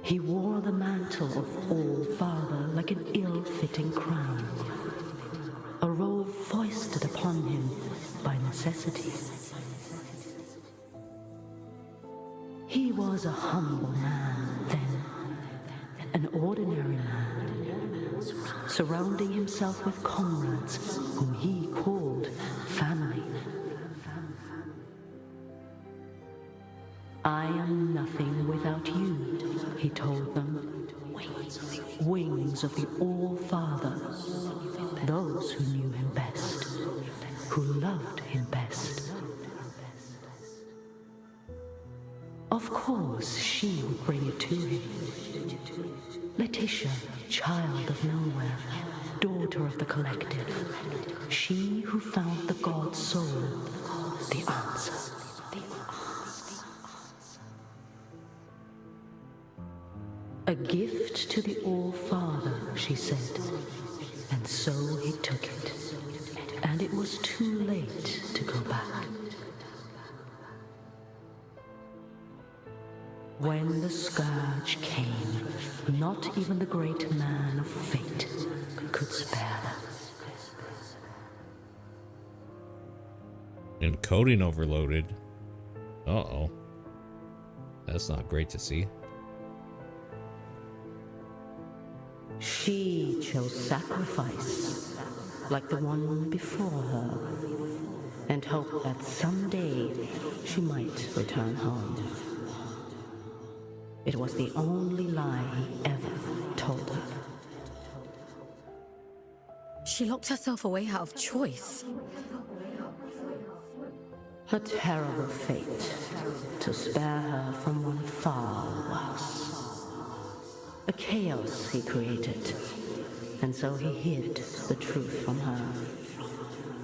He wore the mantle of All-Father like an ill-fitting crown, a role foisted upon him by necessity. He was a humble man then, an ordinary man, surrounding himself with comrades whom he called family. I am nothing without you, he told them. Wings of the All-Father, those who knew him best, who loved him best. Of course, she would bring it to him. Letitia, child of nowhere, daughter of the collective. She who found the god soul, the answer. A gift to the All-Father, she said, and so he took it. And it was too late to go back. When the scourge came, not even the great man of fate could spare them. Encoding overloaded. Uh-oh. That's not great to see. She chose sacrifice, like the one before her, and hoped that someday she might return home. It was the only lie he ever told her. She locked herself away out of choice. A terrible fate to spare her from one far worse. A chaos he created, and so he hid the truth from her,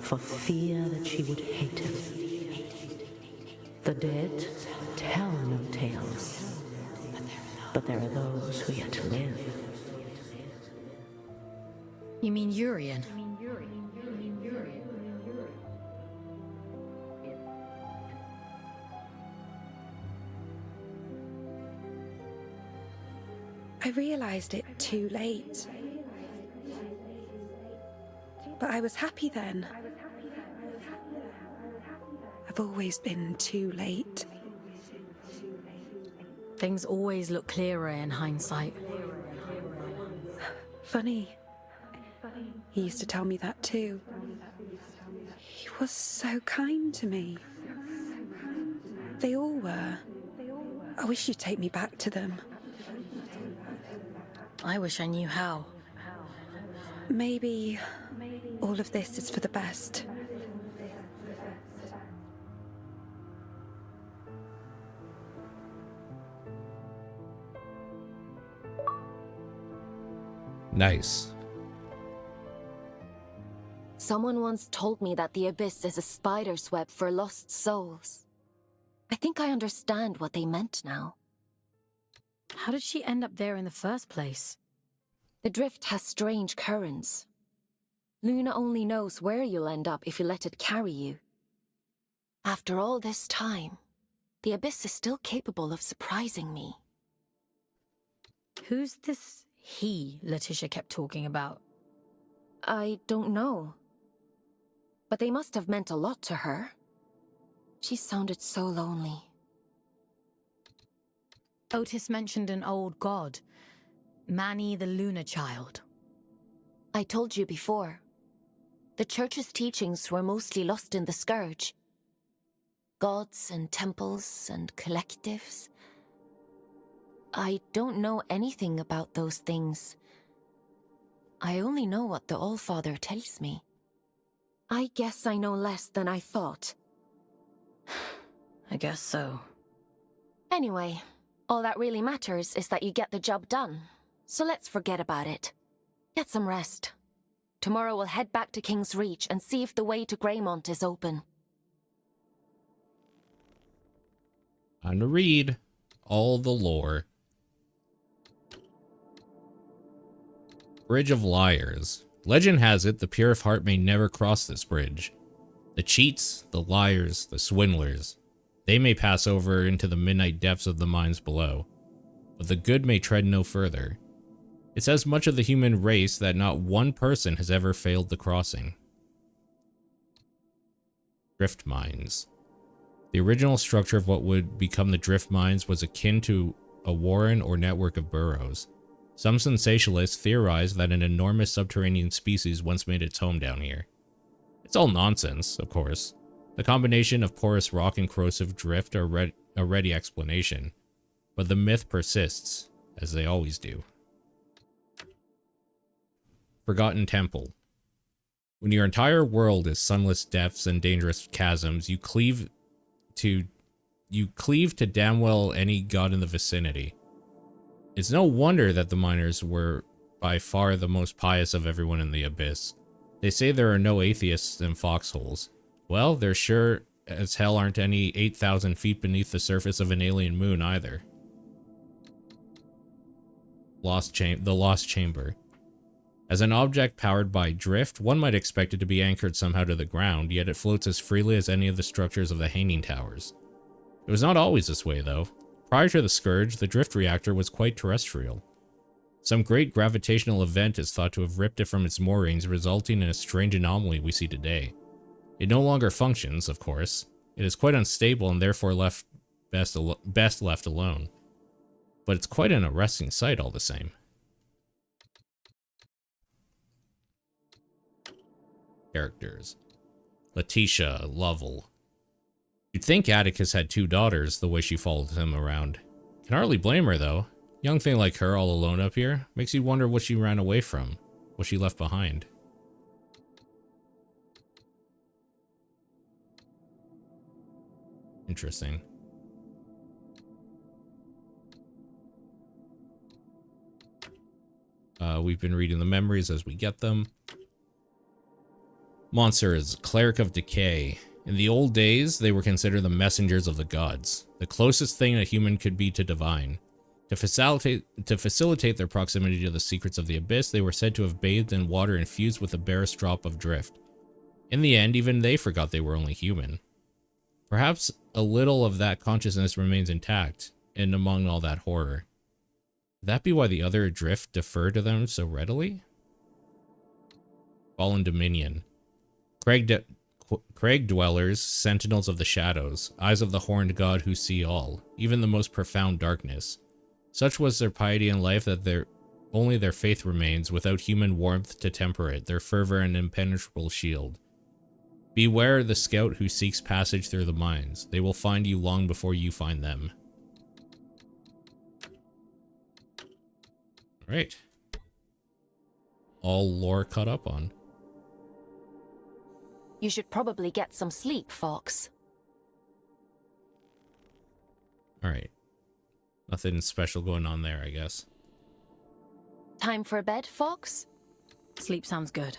for fear that she would hate him. The dead tell no tales, but there are those who yet live. You mean Urian? I realized it too late. But I was happy then. I've always been too late. Things always look clearer in hindsight. Funny. He used to tell me that too. He was so kind to me. They all were. I wish you'd take me back to them. I wish I knew how. Maybe all of this is for the best. Nice. Someone once told me that the Abyss is a spider's web for lost souls. I think I understand what they meant now. How did she end up there in the first place? The drift has strange currents. Luna only knows where you'll end up if you let it carry you. After all this time, the Abyss is still capable of surprising me. Who's this he Letitia kept talking about? I don't know. But they must have meant a lot to her. She sounded so lonely. Otis mentioned an old god. Manny the Lunar Child. I told you before. The Church's teachings were mostly lost in the Scourge. Gods and temples and collectives. I don't know anything about those things. I only know what the Allfather tells me. I guess I know less than I thought. I guess so. Anyway, all that really matters is that you get the job done. So let's forget about it. Get some rest. Tomorrow we'll head back to King's Reach and see if the way to Greymont is open. Time to read all the lore. Bridge of Liars. Legend has it the pure of heart may never cross this bridge. The cheats, the liars, the swindlers, they may pass over into the midnight depths of the mines below, but the good may tread no further. It says much of the human race that not one person has ever failed the crossing. Drift mines. The original structure of what would become the drift mines was akin to a warren or network of burrows. Some sensationalists theorize that an enormous subterranean species once made its home down here. It's all nonsense, of course. The combination of porous rock and corrosive drift are a ready explanation, but the myth persists, as they always do. Forgotten Temple. When your entire world is sunless depths and dangerous chasms, you cleave to damn well any god in the vicinity. It's no wonder that the miners were by far the most pious of everyone in the Abyss. They say there are no atheists in foxholes. Well, there sure as hell aren't any 8,000 feet beneath the surface of an alien moon either. The Lost Chamber. As an object powered by drift, one might expect it to be anchored somehow to the ground, yet it floats as freely as any of the structures of the hanging towers. It was not always this way, though. Prior to the Scourge, the drift reactor was quite terrestrial. Some great gravitational event is thought to have ripped it from its moorings, resulting in a strange anomaly we see today. It no longer functions, of course. It is quite unstable and therefore best left alone. But it's quite an arresting sight all the same. Characters. Letitia, Lovell. You'd think Atticus had 2 daughters, the way she followed him around. Can hardly blame her, though. Young thing like her all alone up here makes you wonder what she ran away from, what she left behind. Interesting. We've been reading the memories as we get them. Monster is Cleric of Decay. In the old days, they were considered the messengers of the gods, the closest thing a human could be to divine. To facilitate their proximity to the secrets of the Abyss, they were said to have bathed in water infused with the barest drop of drift. In the end, even they forgot they were only human. Perhaps a little of that consciousness remains intact, and among all that horror. Could that be why the other drift defer to them so readily? Fallen Dominion. Crag dwellers, sentinels of the shadows, eyes of the horned god who see all, even the most profound darkness. Such was their piety in life that only their faith remains, without human warmth to temper it, their fervor an impenetrable shield. Beware the scout who seeks passage through the mines. They will find you long before you find them. Alright. All lore caught up on. You should probably get some sleep, Fox. Alright. Nothing special going on there, I guess. Time for bed, Fox? Sleep sounds good.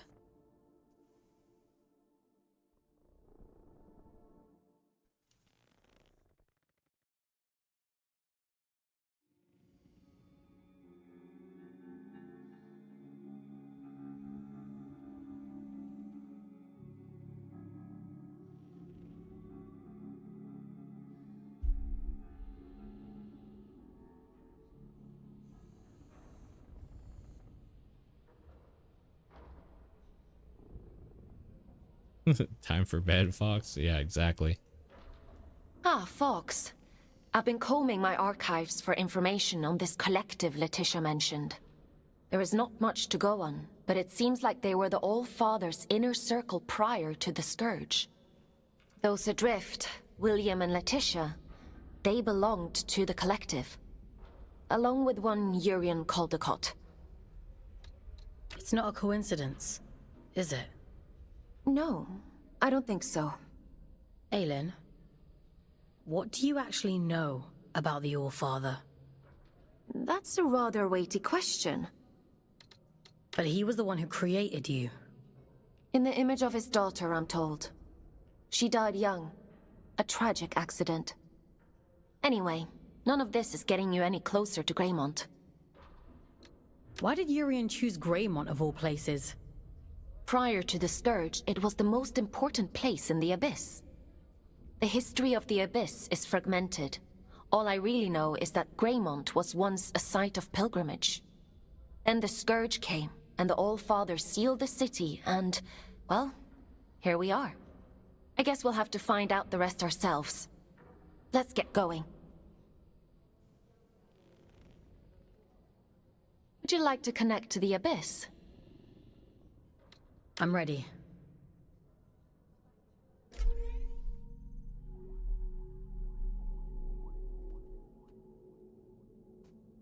Time for bed, Fox? Yeah, exactly. Ah, Fox. I've been combing my archives for information on this collective Letitia mentioned. There is not much to go on, but it seems like they were the All-Father's inner circle prior to the Scourge. Those adrift, William and Letitia, they belonged to the collective. Along with one Urian Caldecott. It's not a coincidence, is it? No, I don't think so. Aelin, what do you actually know about the All-Father? That's a rather weighty question. But he was the one who created you. In the image of his daughter, I'm told. She died young. A tragic accident. Anyway, none of this is getting you any closer to Greymont. Why did Urian choose Greymont of all places? Prior to the Scourge, it was the most important place in the Abyss. The history of the Abyss is fragmented. All I really know is that Greymont was once a site of pilgrimage. Then the Scourge came, and the All-Father sealed the city, and, well, here we are. I guess we'll have to find out the rest ourselves. Let's get going. Would you like to connect to the Abyss? I'm ready.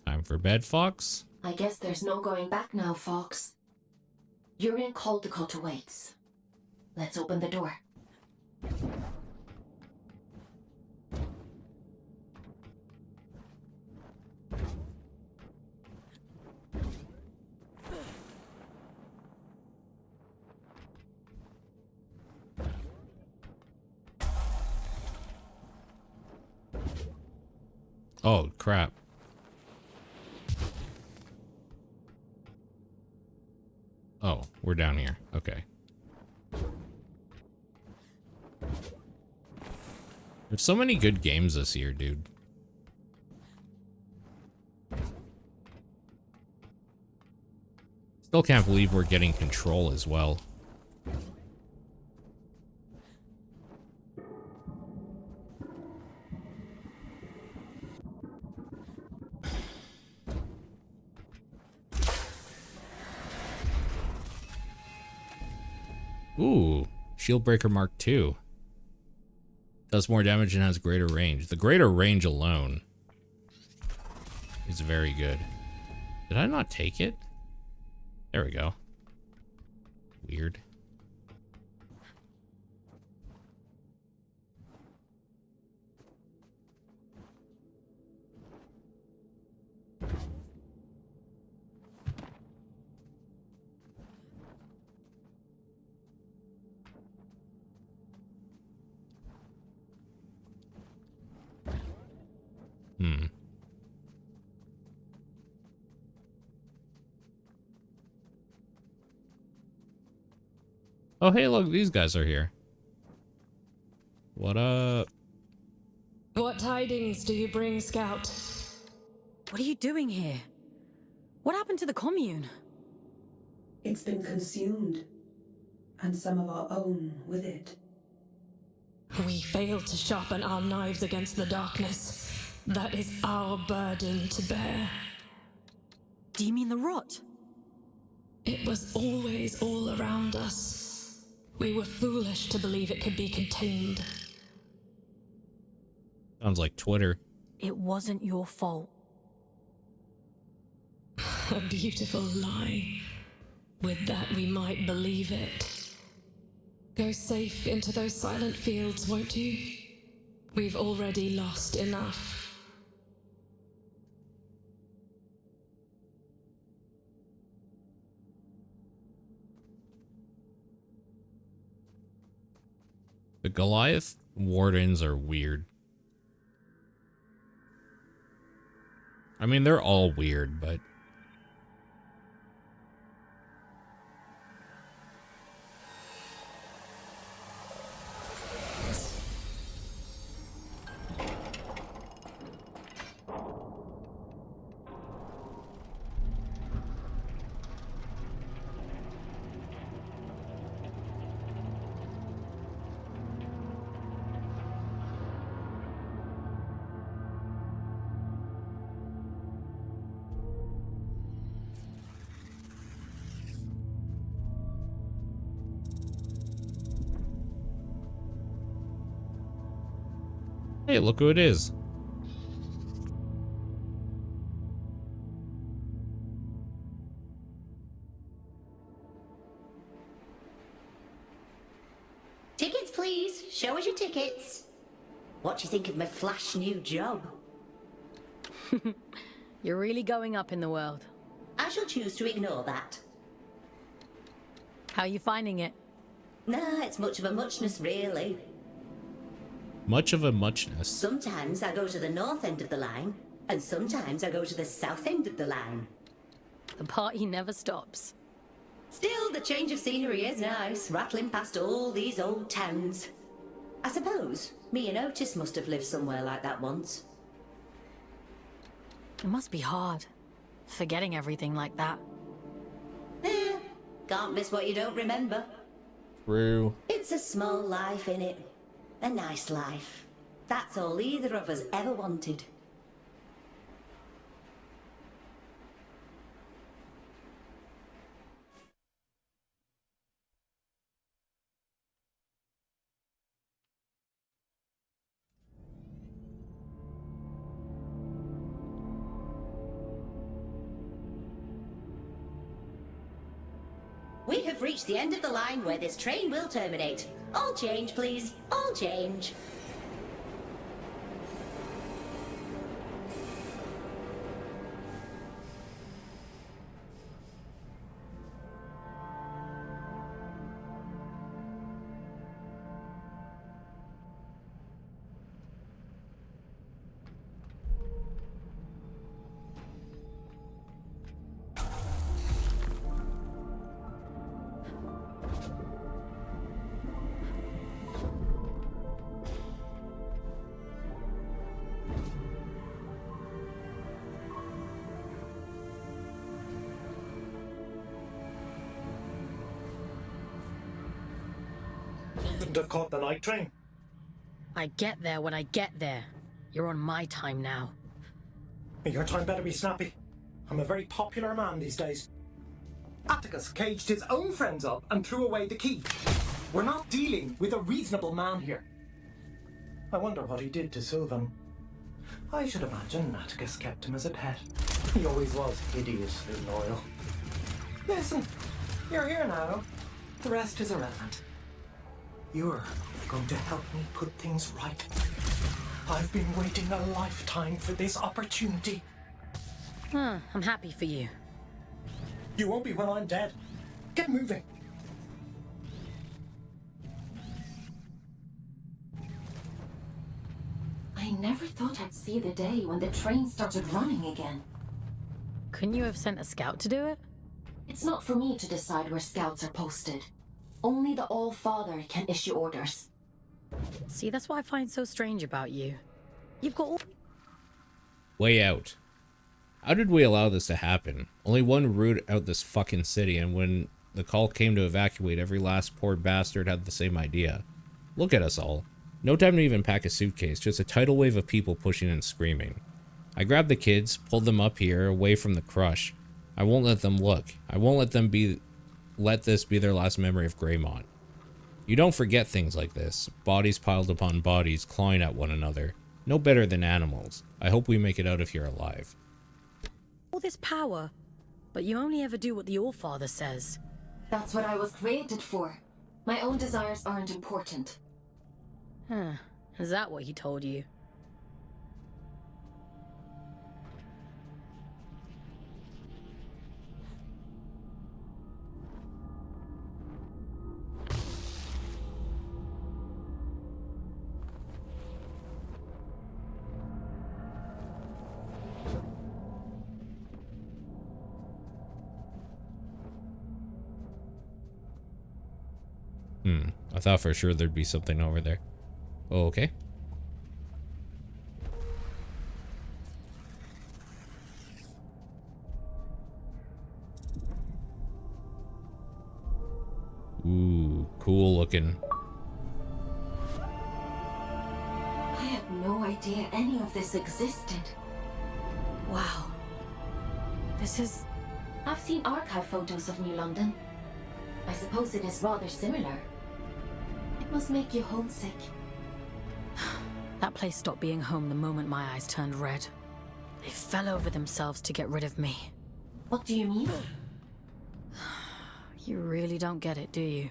Time for bed, Fox? I guess there's no going back now, Fox. Urian Caldecott awaits. Let's open the door. Oh, crap. Oh, we're down here. Okay. There's so many good games this year, dude. Still can't believe we're getting Control as well. Ooh, Shieldbreaker Mark II. Does more damage and has greater range. The greater range alone is very good. Did I not take it? There we go. Weird. Oh, hey, look, these guys are here. What up? What tidings do you bring, Scout? What are you doing here? What happened to the commune? It's been consumed, and some of our own with it. We failed to sharpen our knives against the darkness. That is our burden to bear. Do you mean the rot? It was always all around us. We were foolish to believe it could be contained. Sounds like Twitter. It wasn't your fault. A beautiful lie. With that, we might believe it. Go safe into those silent fields, won't you? We've already lost enough. The Goliath Wardens are weird. I mean, they're all weird, but... Hey, look who it is. Tickets, please. Show us your tickets. What do you think of my flash new job? You're really going up in the world. I shall choose to ignore that. How are you finding it? Nah, it's much of a muchness, really. Much of a muchness. Sometimes I go to the north end of the line, and sometimes I go to the south end of the line. The party never stops. Still, the change of scenery is nice, rattling past all these old towns. I suppose me and Otis must have lived somewhere like that once. It must be hard, forgetting everything like that. Can't miss what you don't remember. True. It's a small life, innit? A nice life. That's all either of us ever wanted. We have reached the end of the line where this train will terminate. All change, please. All change. Couldn't have caught the night train. I get there when I get there. You're on my time now. Your time better be snappy. I'm a very popular man these days. Atticus caged his own friends up and threw away the key. We're not dealing with a reasonable man here. I wonder what he did to Sylvan. I should imagine Atticus kept him as a pet. He always was hideously loyal. Listen, you're here now. The rest is irrelevant. You're going to help me put things right. I've been waiting a lifetime for this opportunity. I'm happy for you. You won't be when I'm dead. Get moving. I never thought I'd see the day when the train started running again. Couldn't you have sent a scout to do it? It's not for me to decide where scouts are posted. Only the All-Father can issue orders. See, that's what I find so strange about you. You've got all... Way out. How did we allow this to happen? Only one route out this fucking city, and when the call came to evacuate, every last poor bastard had the same idea. Look at us all. No time to even pack a suitcase, just a tidal wave of people pushing and screaming. I grabbed the kids, pulled them up here, away from the crush. I won't let them look. I won't let this be their last memory of Greymont. You don't forget things like this. Bodies piled upon bodies, clawing at one another. No better than animals. I hope we make it out of here alive. All this power, but you only ever do what the All-Father says. That's what I was created for. My own desires aren't important. Huh. Is that what he told you? I thought for sure there'd be something over there. Oh, okay. Ooh, cool looking. I had no idea any of this existed. Wow. This is... I've seen archive photos of New London. I suppose it is rather similar. It must make you homesick. That place stopped being home the moment my eyes turned red. They fell over themselves to get rid of me. What do you mean? You really don't get it, do you?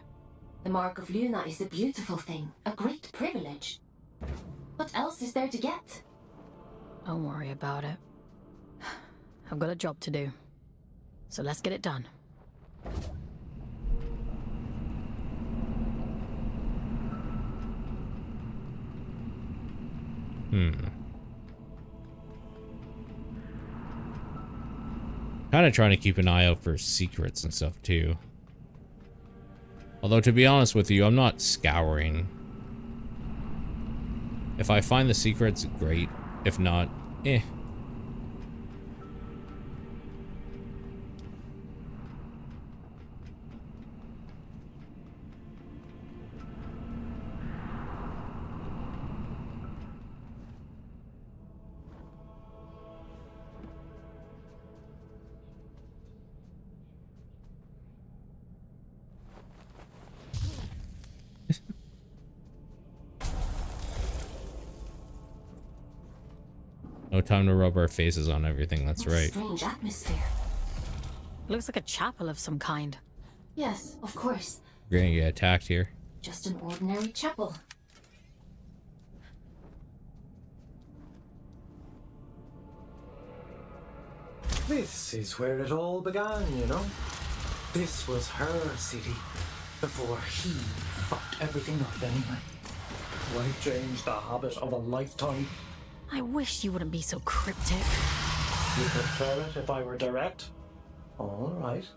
The Mark of Luna is a beautiful thing, a great privilege. What else is there to get? Don't worry about it. I've got a job to do. So let's get it done. Kind of trying to keep an eye out for secrets and stuff too. Although to be honest with you, I'm not scouring. If I find the secrets, great. If not, eh. No time to rub our faces on everything, that's right. Strange atmosphere. Looks like a chapel of some kind. Yes, of course. We're gonna get attacked here. Just an ordinary chapel. This is where it all began, you know? This was her city, before he fucked everything up anyway. Life changed, the habit of a lifetime. I wish you wouldn't be so cryptic. You prefer it if I were direct? All right.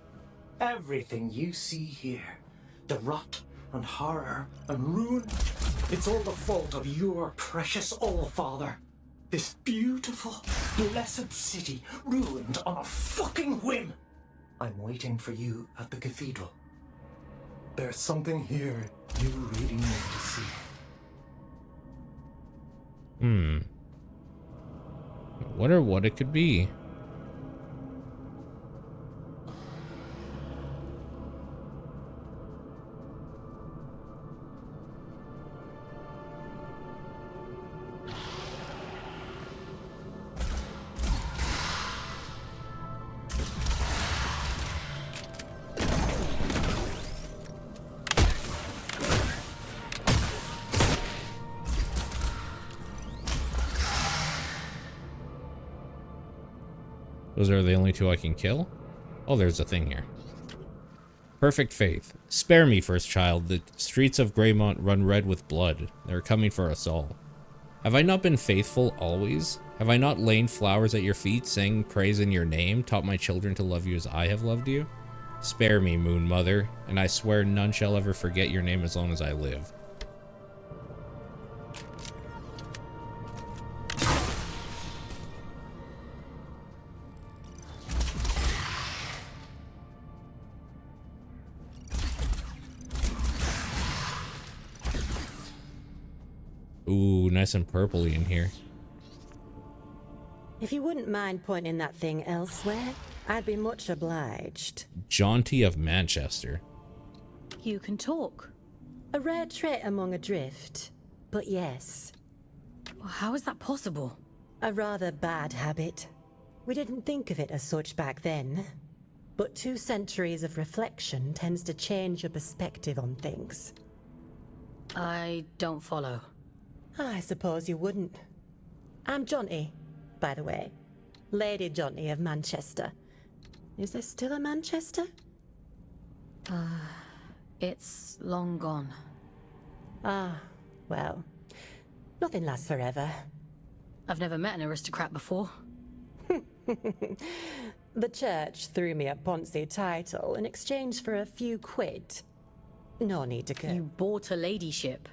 Everything you see here, the rot and horror and ruin, it's all the fault of your precious Allfather. This beautiful, blessed city ruined on a fucking whim. I'm waiting for you at the cathedral. There's something here you really need to see. Wonder what it could be. Those are the only two I can kill? Oh, there's a thing here. Perfect faith. Spare me, first child. The streets of Greymont run red with blood. They're coming for us all. Have I not been faithful always? Have I not lain flowers at your feet, sang praise in your name, taught my children to love you as I have loved you? Spare me, Moon Mother, and I swear none shall ever forget your name as long as I live. Ooh, nice and purpley in here. If you wouldn't mind pointing that thing elsewhere, I'd be much obliged. Jaunty of Manchester. You can talk. A rare trait among a drift, but yes. How is that possible? A rather bad habit. We didn't think of it as such back then. But 2 centuries of reflection tends to change your perspective on things. I don't follow. I suppose you wouldn't. I'm Jaunty, by the way. Lady Jaunty of Manchester. Is there still a Manchester? It's long gone. Ah, well, nothing lasts forever. I've never met an aristocrat before. The church threw me a Ponzi title in exchange for a few quid. No need to go. You bought a ladyship.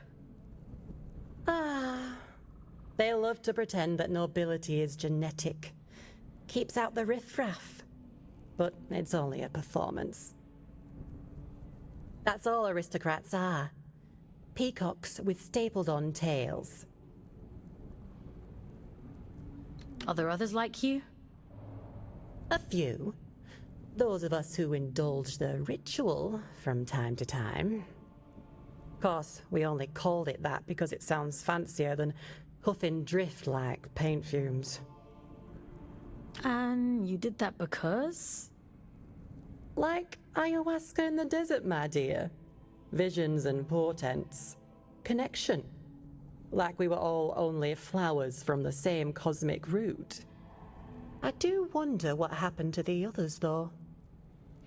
Ah, they love to pretend that nobility is genetic. Keeps out the riffraff. But it's only a performance. That's all aristocrats are. Peacocks with stapled-on tails. Are there others like you? A few. Those of us who indulge the ritual from time to time. Of course, we only called it that because it sounds fancier than huffing drift like paint fumes. And you did that because? Like ayahuasca in the desert, my dear. Visions and portents. Connection. Like we were all only flowers from the same cosmic root. I do wonder what happened to the others, though.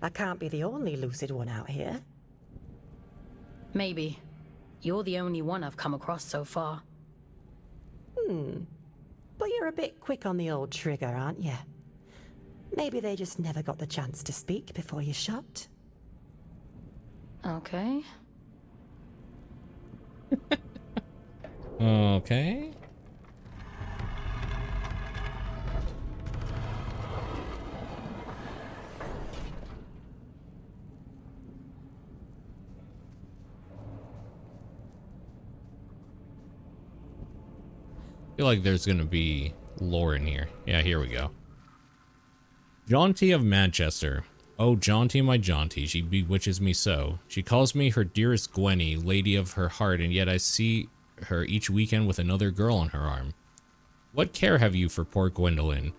I can't be the only lucid one out here. Maybe. You're the only one I've come across so far. But you're a bit quick on the old trigger, aren't you? Maybe they just never got the chance to speak before you shot. Okay. Okay. I feel like there's gonna be lore in here. Yeah, here we go. Jaunty of Manchester. Oh, Jaunty, my Jaunty, she bewitches me so. She calls me her dearest Gwenny, lady of her heart, and yet I see her each weekend with another girl on her arm. What care have you for poor Gwendolyn?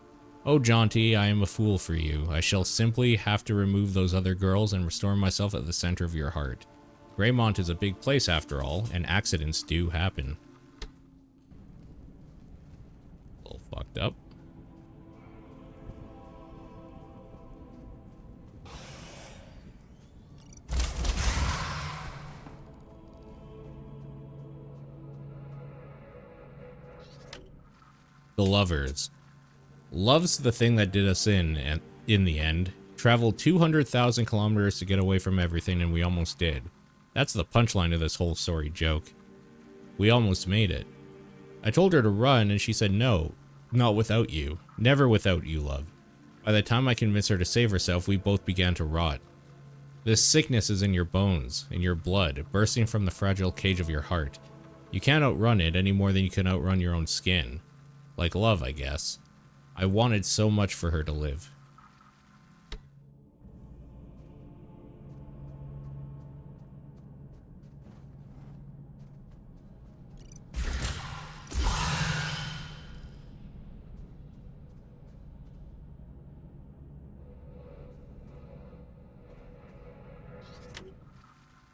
Oh, Jaunty, I am a fool for you. I shall simply have to remove those other girls and restore myself at the center of your heart. Greymont is a big place after all, and accidents do happen. A little fucked up. The lovers. Love's the thing that did us in, and in the end. Traveled 200,000 kilometers to get away from everything, and we almost did. That's the punchline of this whole story joke. We almost made it. I told her to run, and she said no. Not without you. Never without you, love. By the time I convinced her to save herself, we both began to rot. This sickness is in your bones, in your blood, bursting from the fragile cage of your heart. You can't outrun it any more than you can outrun your own skin. Like love, I guess. I wanted so much for her to live.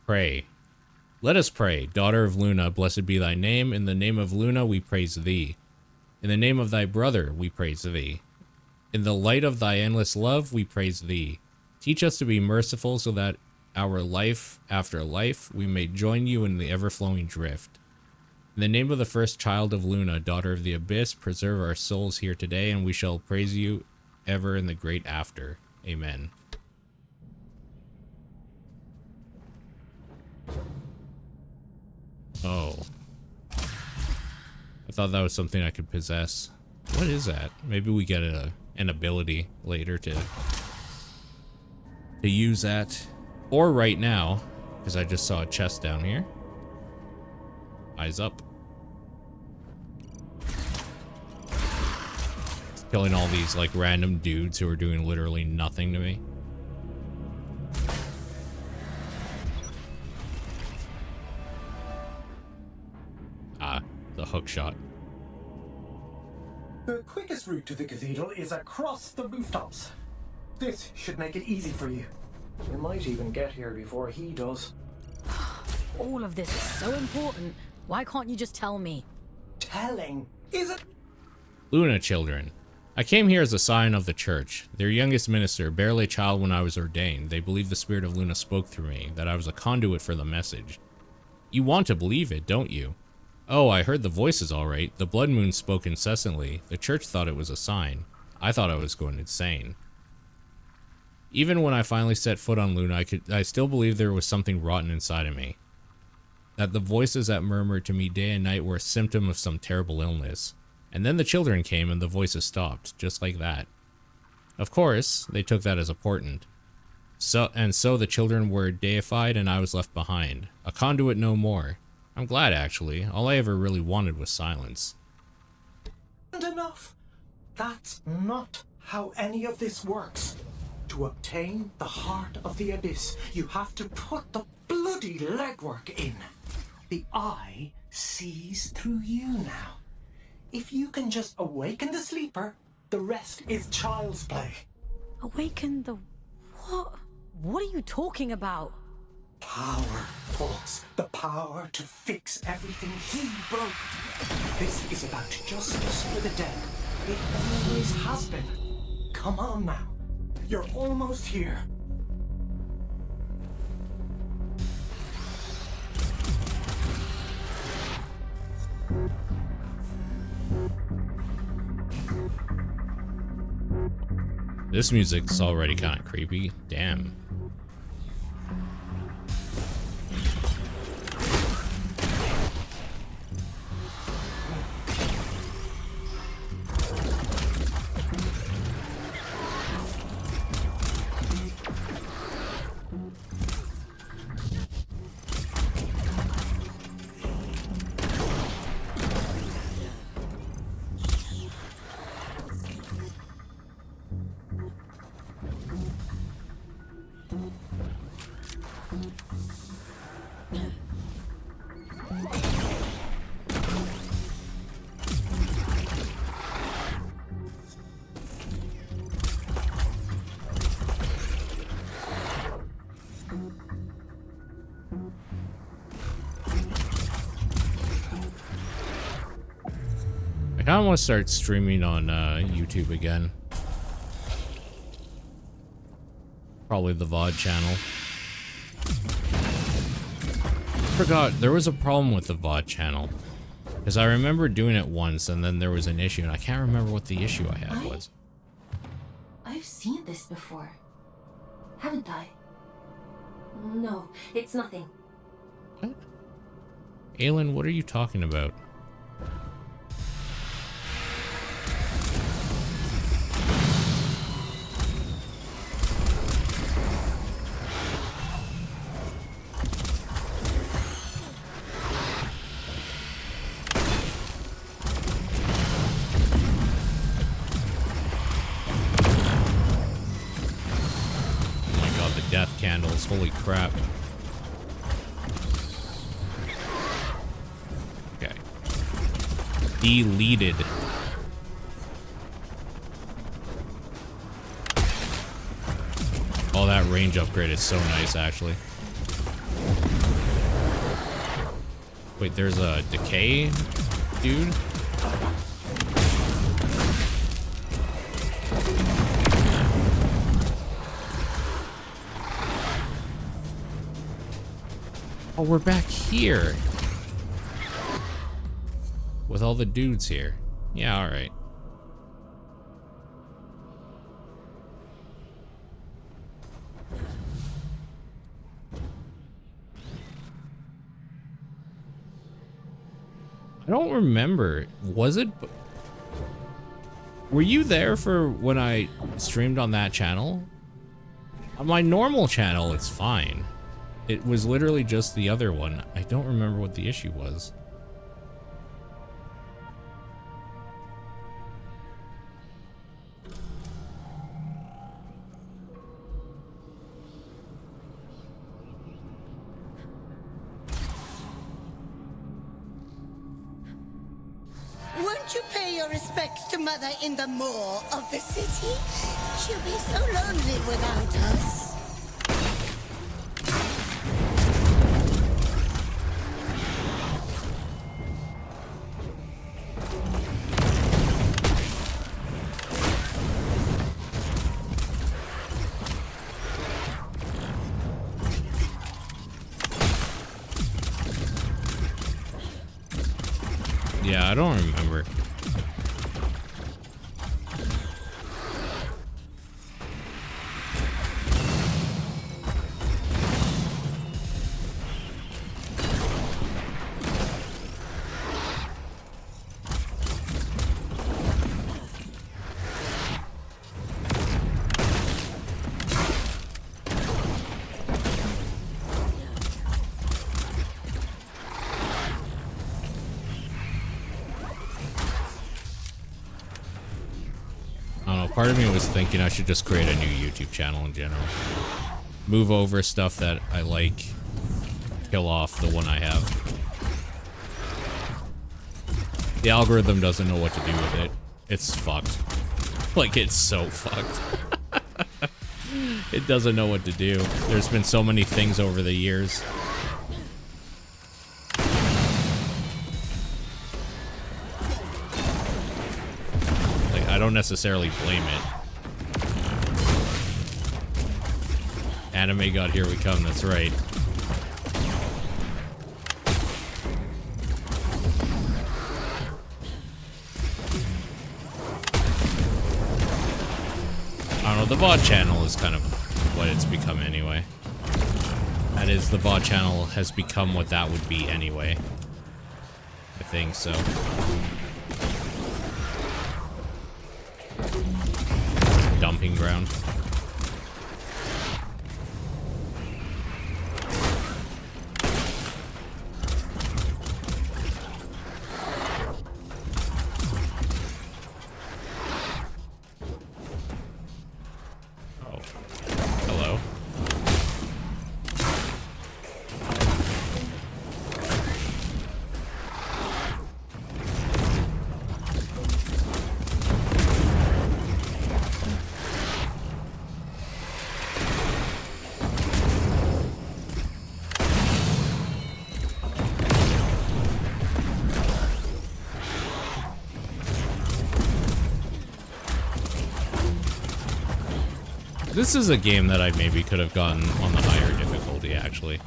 Pray. Let us pray, daughter of Luna, blessed be thy name. In the name of Luna we praise thee. In the name of thy brother we praise thee. In the light of thy endless love we praise thee. Teach us to be merciful so that our life after life we may join you in the ever-flowing drift. In the name of the first child of Luna, daughter of the abyss, preserve our souls here today, and we shall praise you ever in the great after. Amen. Oh. I thought that was something I could possess. What is that? Maybe we get an ability later to use that. Or right now, because I just saw a chest down here. Eyes up. Killing all these like random dudes who are doing literally nothing to me. The hook shot. The quickest route to the cathedral is across the rooftops. This should make it easy for you. We might even get here before he does. All of this is so important. Why can't you just tell me? Telling? Is it? Luna children. I came here as a sign of the church. Their youngest minister, barely a child when I was ordained. They believed the spirit of Luna spoke through me, that I was a conduit for the message. You want to believe it, don't you? Oh, I heard the voices all right. The blood moon spoke incessantly. The church thought it was a sign. I thought I was going insane. Even when I finally set foot on Luna, I still believe there was something rotten inside of me. That the voices that murmured to me day and night were a symptom of some terrible illness. And then the children came and the voices stopped, just like that. Of course, they took that as important. So the children were deified and I was left behind. A conduit no more. I'm glad, actually. All I ever really wanted was silence. And enough. That's not how any of this works. To obtain the heart of the abyss, you have to put the bloody legwork in. The eye sees through you now. If you can just awaken the sleeper, the rest is child's play. Awaken the... what? What are you talking about? Power, folks. The power to fix everything he broke. This is about justice for the dead. It always has been. Come on now. You're almost here. This music's already kind of creepy. Damn. I kind of want to start streaming on YouTube again. Probably the VOD channel. Forgot, there was a problem with the VOD channel. Because I remember doing it once and then there was an issue and I can't remember what the issue I had was. I've seen this before. Haven't I? No, it's nothing. What? Aelin, what are you talking about? Death candles, holy crap. Okay. Deleted. Oh, that range upgrade is so nice, actually. Wait, there's a decay dude? Oh, we're back here. With all the dudes here. Yeah, alright. I don't remember. Was it? Were you there for when I streamed on that channel? On my normal channel, it's fine. It was literally just the other one. I don't remember what the issue was. Won't you pay your respects to Mother in the moor of the city? She'll be so lonely without us. Yeah, I don't remember. Part of me was thinking I should just create a new YouTube channel in general. Move over stuff that I like. Kill off the one I have. The algorithm doesn't know what to do with it. It's fucked. Like, it's so fucked. It doesn't know what to do. There's been so many things over the years. Like, I don't necessarily blame it. Anime God, here we come, that's right. I don't know, the VOD channel is kind of what it's become anyway. That is, the VOD channel has become what that would be anyway. I think so. Dumping ground. This is a game that I maybe could have gotten on the higher difficulty, actually.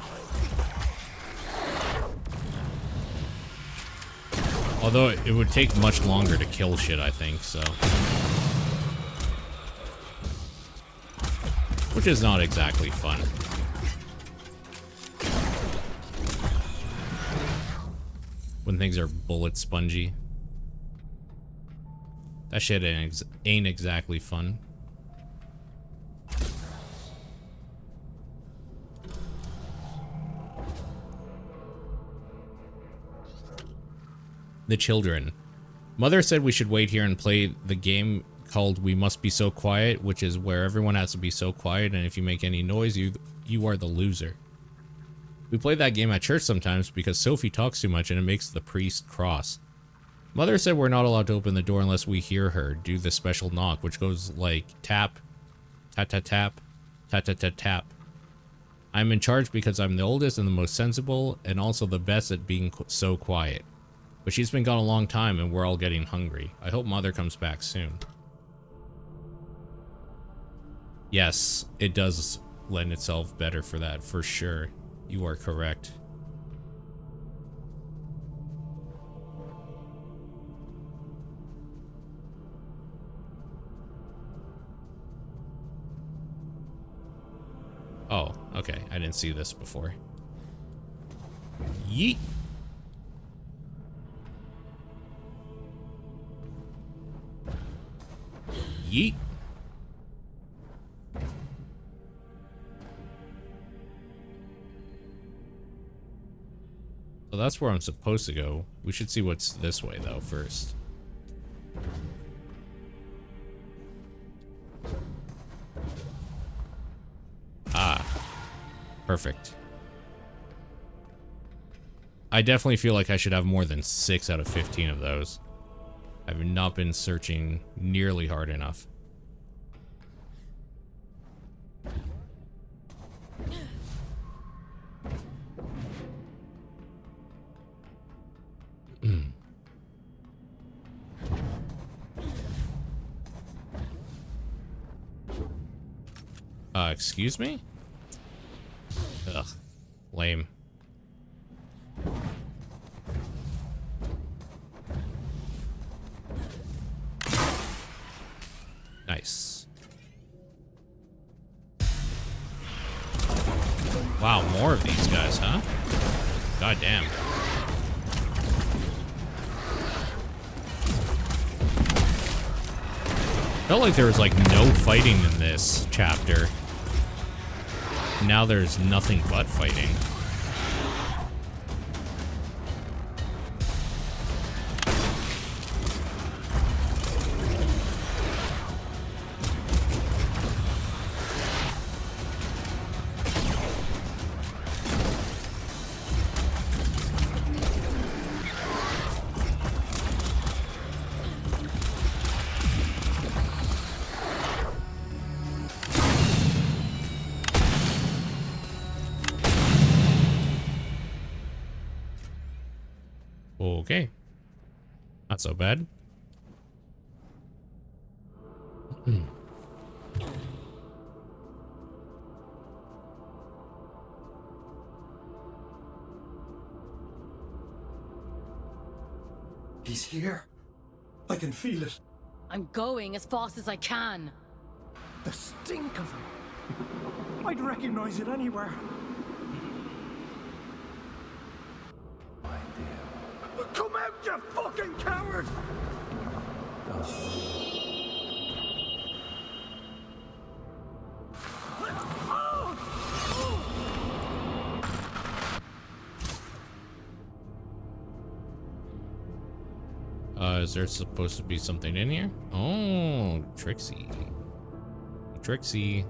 Although it would take much longer to kill shit, I think, so. Which is not exactly fun. When things are bullet spongy. That shit ain't exactly fun. The children. Mother said we should wait here and play the game called We Must Be So Quiet, which is where everyone has to be so quiet, and if you make any noise, you are the loser. We play that game at church sometimes because Sophie talks too much and it makes the priest cross. Mother said we're not allowed to open the door unless we hear her do the special knock, which goes like tap, tap, tap, tap, tap, tap, tap, tap. I'm in charge because I'm the oldest and the most sensible, and also the best at being so quiet. But she's been gone a long time and we're all getting hungry. I hope Mother comes back soon. Yes, it does lend itself better for that, for sure. You are correct. Oh, okay. I didn't see this before. Yeet. Yeet. So that's where I'm supposed to go. We should see what's this way, though, first. Ah. Perfect. I definitely feel like I should have more than 6 out of 15 of those. I've not been searching nearly hard enough. Excuse me? Ugh. Lame. Nice. Wow, more of these guys, huh? God damn. Felt like there was like no fighting in this chapter. Now there's nothing but fighting. Okay. Not so bad. He's here. I can feel it. I'm going as fast as I can. The stink of him. I'd recognize it anywhere. Come out, you fucking coward! Is there supposed to be something in here? Oh, Trixie. Trixie.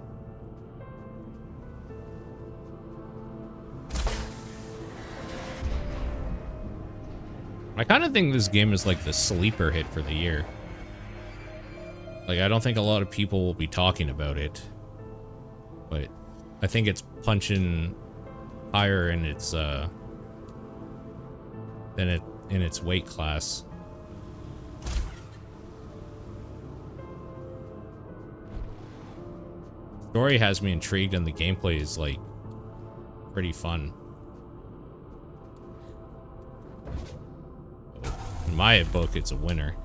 I kind of think this game is like the sleeper hit for the year. Like, I don't think a lot of people will be talking about it, but I think it's punching higher in its than it in its weight class. Story has me intrigued, and the gameplay is like pretty fun. In my book, it's a winner.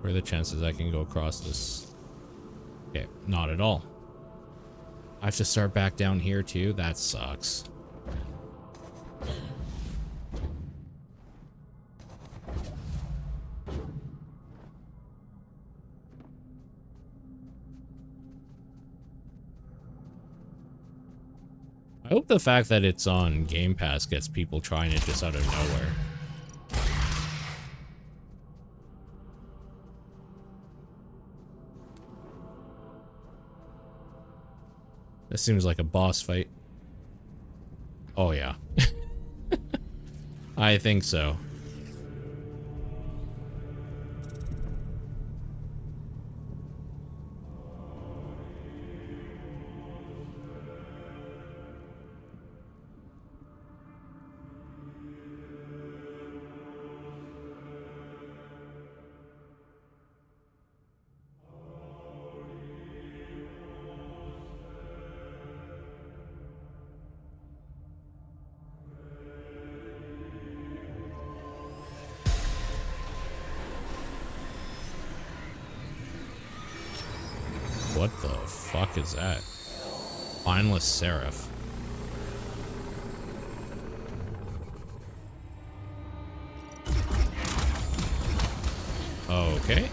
What are the chances I can go across this? Okay, not at all. I have to start back down here too? That sucks. I hope the fact that it's on Game Pass gets people trying it just out of nowhere. This seems like a boss fight. Oh yeah. I think so. What the fuck is that? Spineless Seraph. Okay.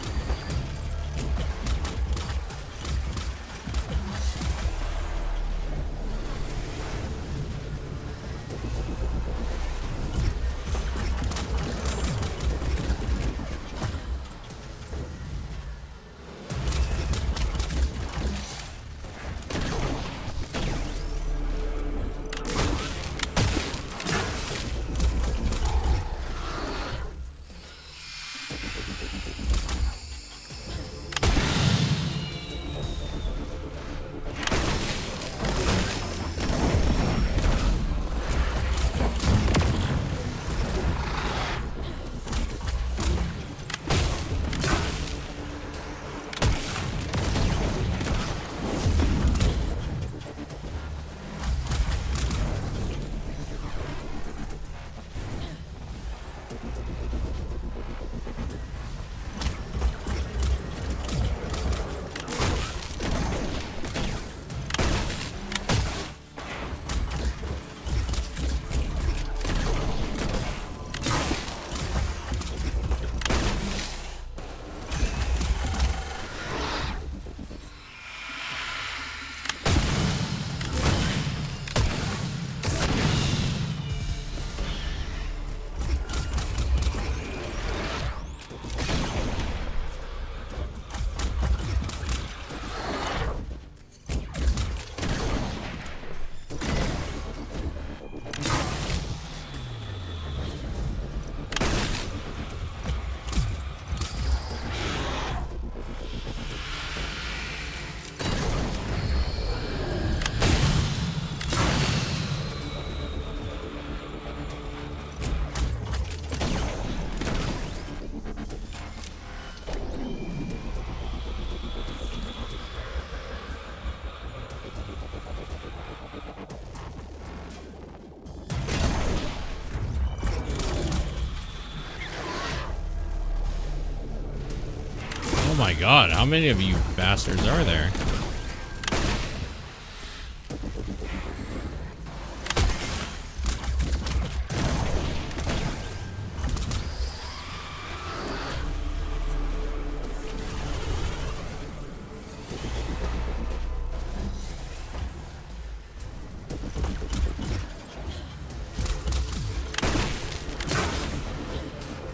my god, how many of you bastards are there?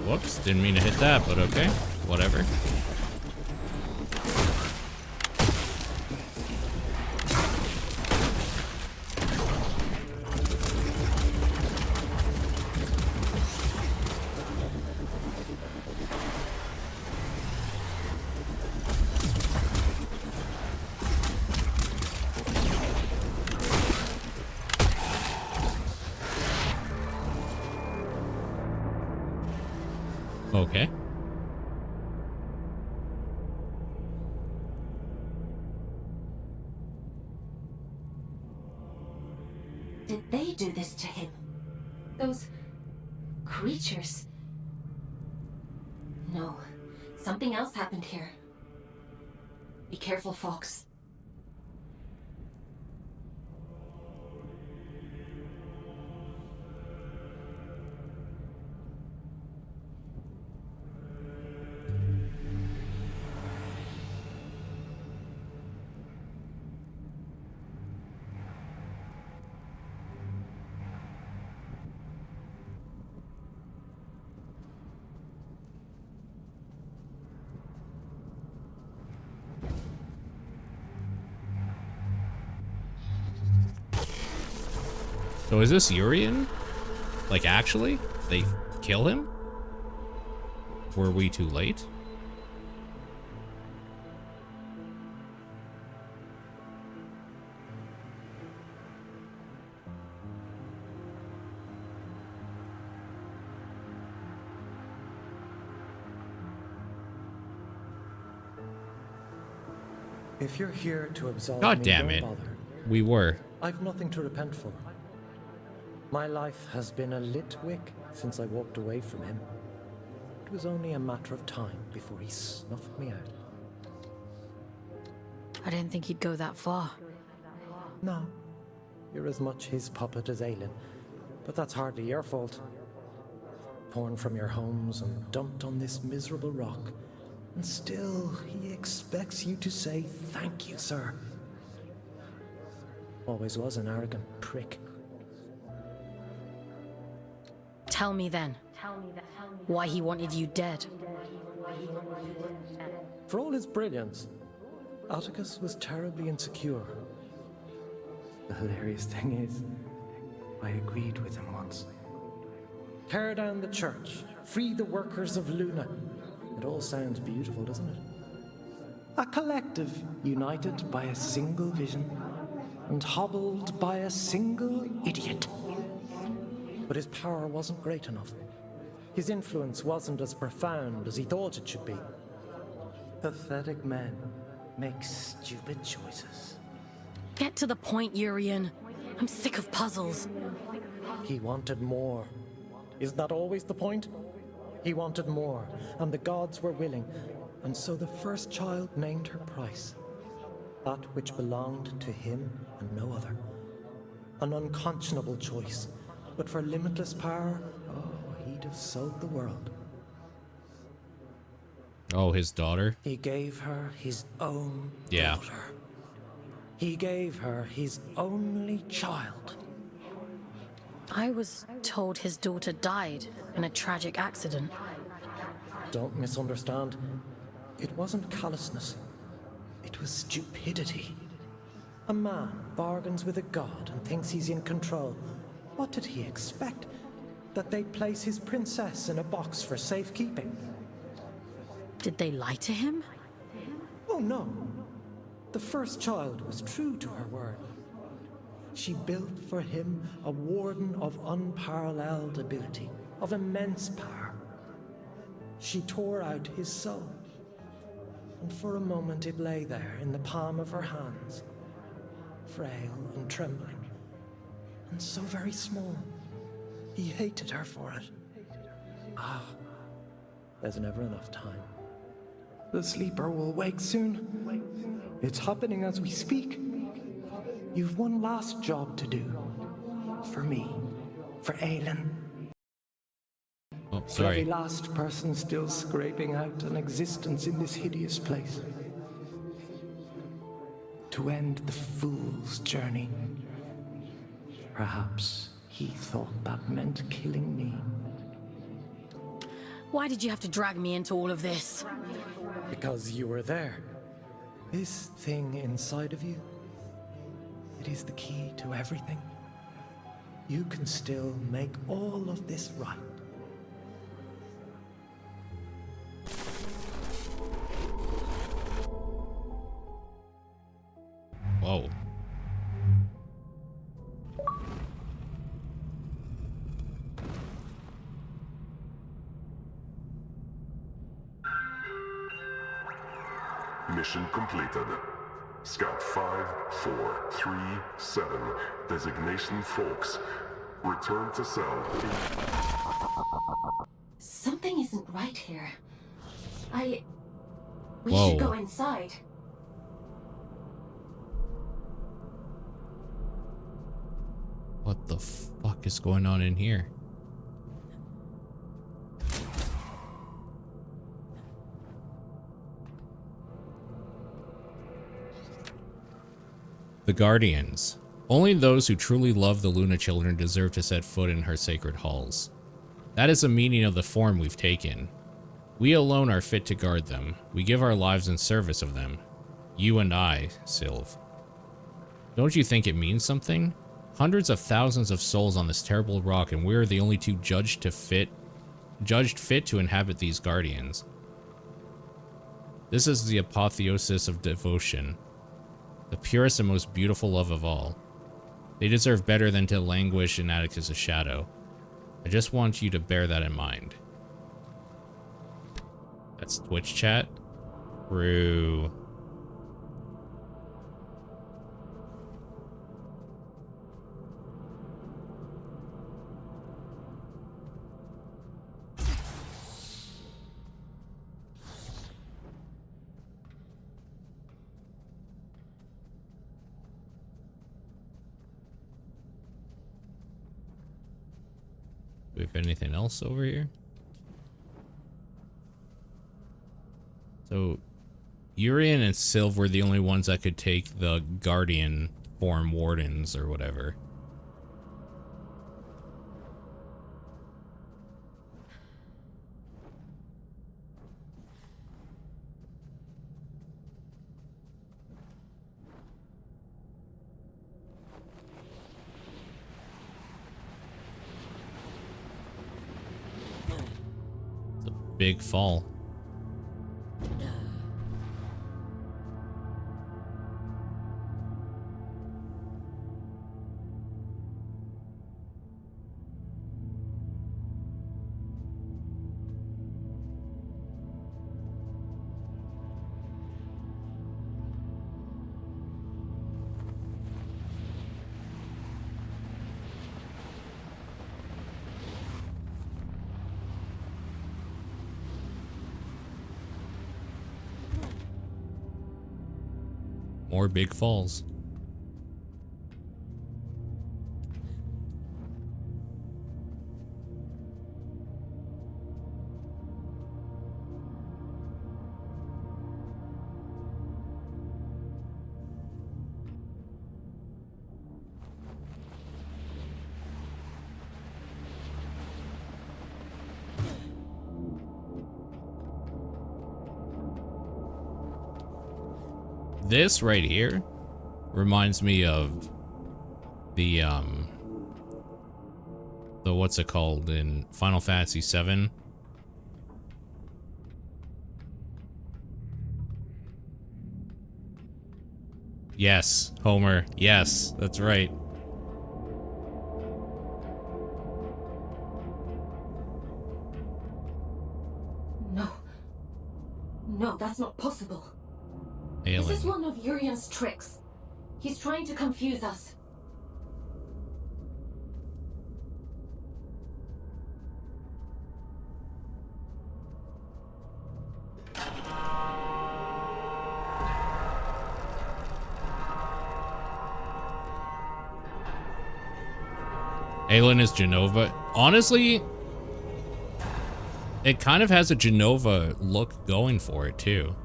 Whoops, didn't mean to hit that, but okay, whatever. Okay. Did they do this to him? Those creatures? No, something else happened here. Be careful, Fox. So is this Urian? Like, actually? They kill him? Were we too late? If you're here to absolve God me, damn don't it. bother. We were. I've nothing to repent for. My life has been a lit wick since I walked away from him. It was only a matter of time before he snuffed me out. I didn't think he'd go that far. No. You're as much his puppet as Aelin. But that's hardly your fault. Torn from your homes and dumped on this miserable rock. And still, he expects you to say thank you, sir. Always was an arrogant prick. Tell me then. Why he wanted you dead. For all his brilliance, Atticus was terribly insecure. The hilarious thing is, I agreed with him once. Tear down the church, free the workers of Luna. It all sounds beautiful, doesn't it? A collective united by a single vision and hobbled by a single idiot. But his power wasn't great enough. His influence wasn't as profound as he thought it should be. Pathetic men make stupid choices. Get to the point, Urian. I'm sick of puzzles. He wanted more. Isn't that always the point? He wanted more, and the gods were willing, and so the first child named her price. That which belonged to him and no other. An unconscionable choice, but for limitless power, oh, he'd have sold the world. Oh, his daughter? He gave her his own Yeah. daughter. He gave her his only child. I was told his daughter died in a tragic accident. Don't misunderstand. It wasn't callousness. It was stupidity. A man bargains with a god and thinks he's in control. What did he expect? That they'd place his princess in a box for safekeeping? Did they lie to him? Oh, no. The first child was true to her word. She built for him a warden of unparalleled ability, of immense power. She tore out his soul, and for a moment it lay there in the palm of her hands, frail and trembling, and so very small. He hated her for it. Ah, there's never enough time. The sleeper will wake soon. It's happening as we speak. You've one last job to do. For me. For Aelin. Oh, For sorry. every last person still scraping out an existence in this hideous place. To end the fool's journey. Perhaps he thought that meant killing me. Why did you have to drag me into all of this? Because you were there. This thing inside of you, it is the key to everything. You can still make all of this right. Whoa. Mission completed. Scout 5437, designation F-AUX. Return to cell. Something isn't right here. We Whoa. should go inside. What the fuck is going on in here? The Guardians. Only those who truly love the Luna children deserve to set foot in her sacred halls. That is the meaning of the form we've taken. We alone are fit to guard them. We give our lives in service of them. You and I, Sylv. Don't you think it means something? Hundreds of thousands of souls on this terrible rock, and we're the only two judged fit to inhabit these Guardians. This is the apotheosis of devotion. The purest and most beautiful love of all. They deserve better than to languish in Atticus' shadow. I just want you to bear that in mind. That's Twitch chat. True. Do we have anything else over here? So, Urian and Sylv were the only ones that could take the Guardian form wardens or whatever. It's a big fall. More big falls. This right here reminds me of the what's it called in Final Fantasy VII? Yes, Homer. Yes, that's right. No. No, that's not possible. Aelin. This is one of Urian's tricks. He's trying to confuse us. Aelin is Genova. Honestly, it kind of has a Genova look going for it, too.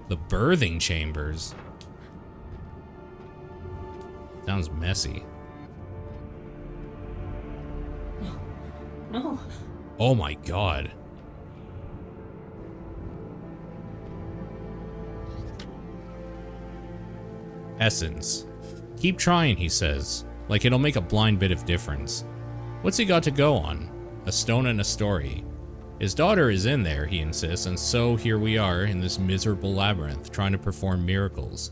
The birthing chambers. Sounds messy. No. Oh my god. Essence. Keep trying, he says. Like it'll make a blind bit of difference. What's he got to go on? A stone and a story. His daughter is in there, he insists, and so here we are in this miserable labyrinth trying to perform miracles.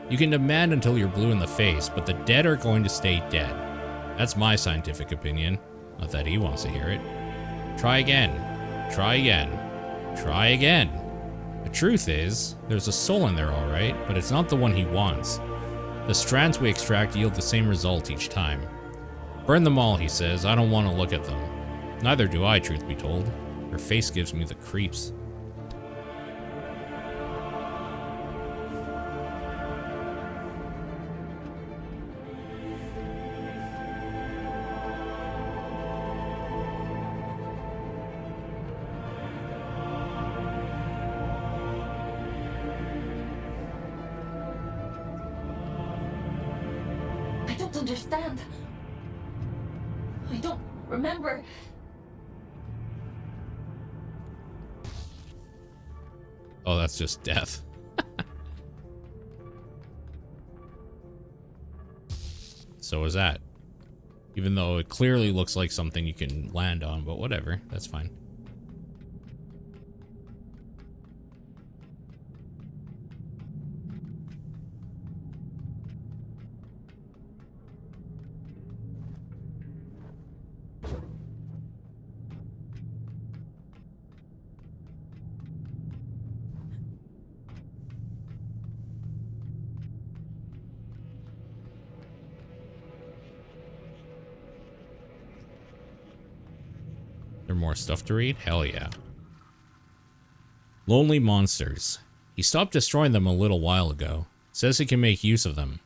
You can demand until you're blue in the face, but the dead are going to stay dead. That's my scientific opinion. Not that he wants to hear it. Try again. Try again. Try again. The truth is, there's a soul in there alright, but it's not the one he wants. The strands we extract yield the same result each time. Burn them all, he says. I don't want to look at them. Neither do I, truth be told. Her face gives me the creeps. I don't understand. I don't remember. Oh, that's just death. So is that. Even though it clearly looks like something you can land on, but whatever, that's fine. There more stuff to read? Hell yeah. Lonely monsters. He stopped destroying them a little while ago. Says he can make use of them.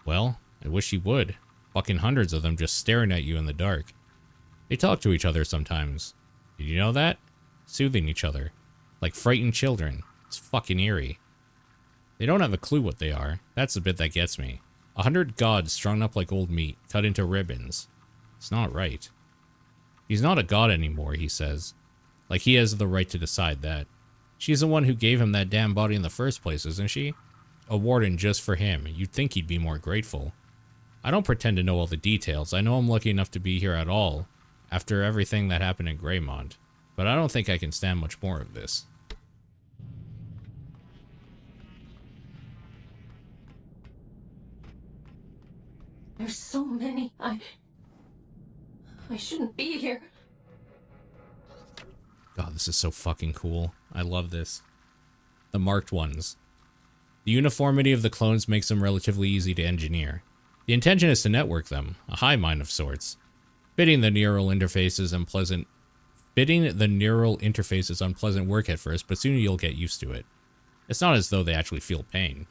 Well, I wish he would. Fucking hundreds of them just staring at you in the dark. They talk to each other sometimes. Did you know that? Soothing each other. Like frightened children. It's fucking eerie. They don't have a clue what they are. That's the bit that gets me. 100 gods strung up like old meat, cut into ribbons. It's not right. He's not a god anymore, he says. Like he has the right to decide that. She's the one who gave him that damn body in the first place, isn't she? A warden just for him. You'd think he'd be more grateful. I don't pretend to know all the details. I know I'm lucky enough to be here at all, after everything that happened in Greymont. But I don't think I can stand much more of this. There's so many. I shouldn't be here. God, this is so fucking cool. I love this. The marked ones. The uniformity of the clones makes them relatively easy to engineer. The intention is to network them, a hive mind of sorts. Fitting the neural interfaces unpleasant work at first, but soon you'll get used to it. It's not as though they actually feel pain.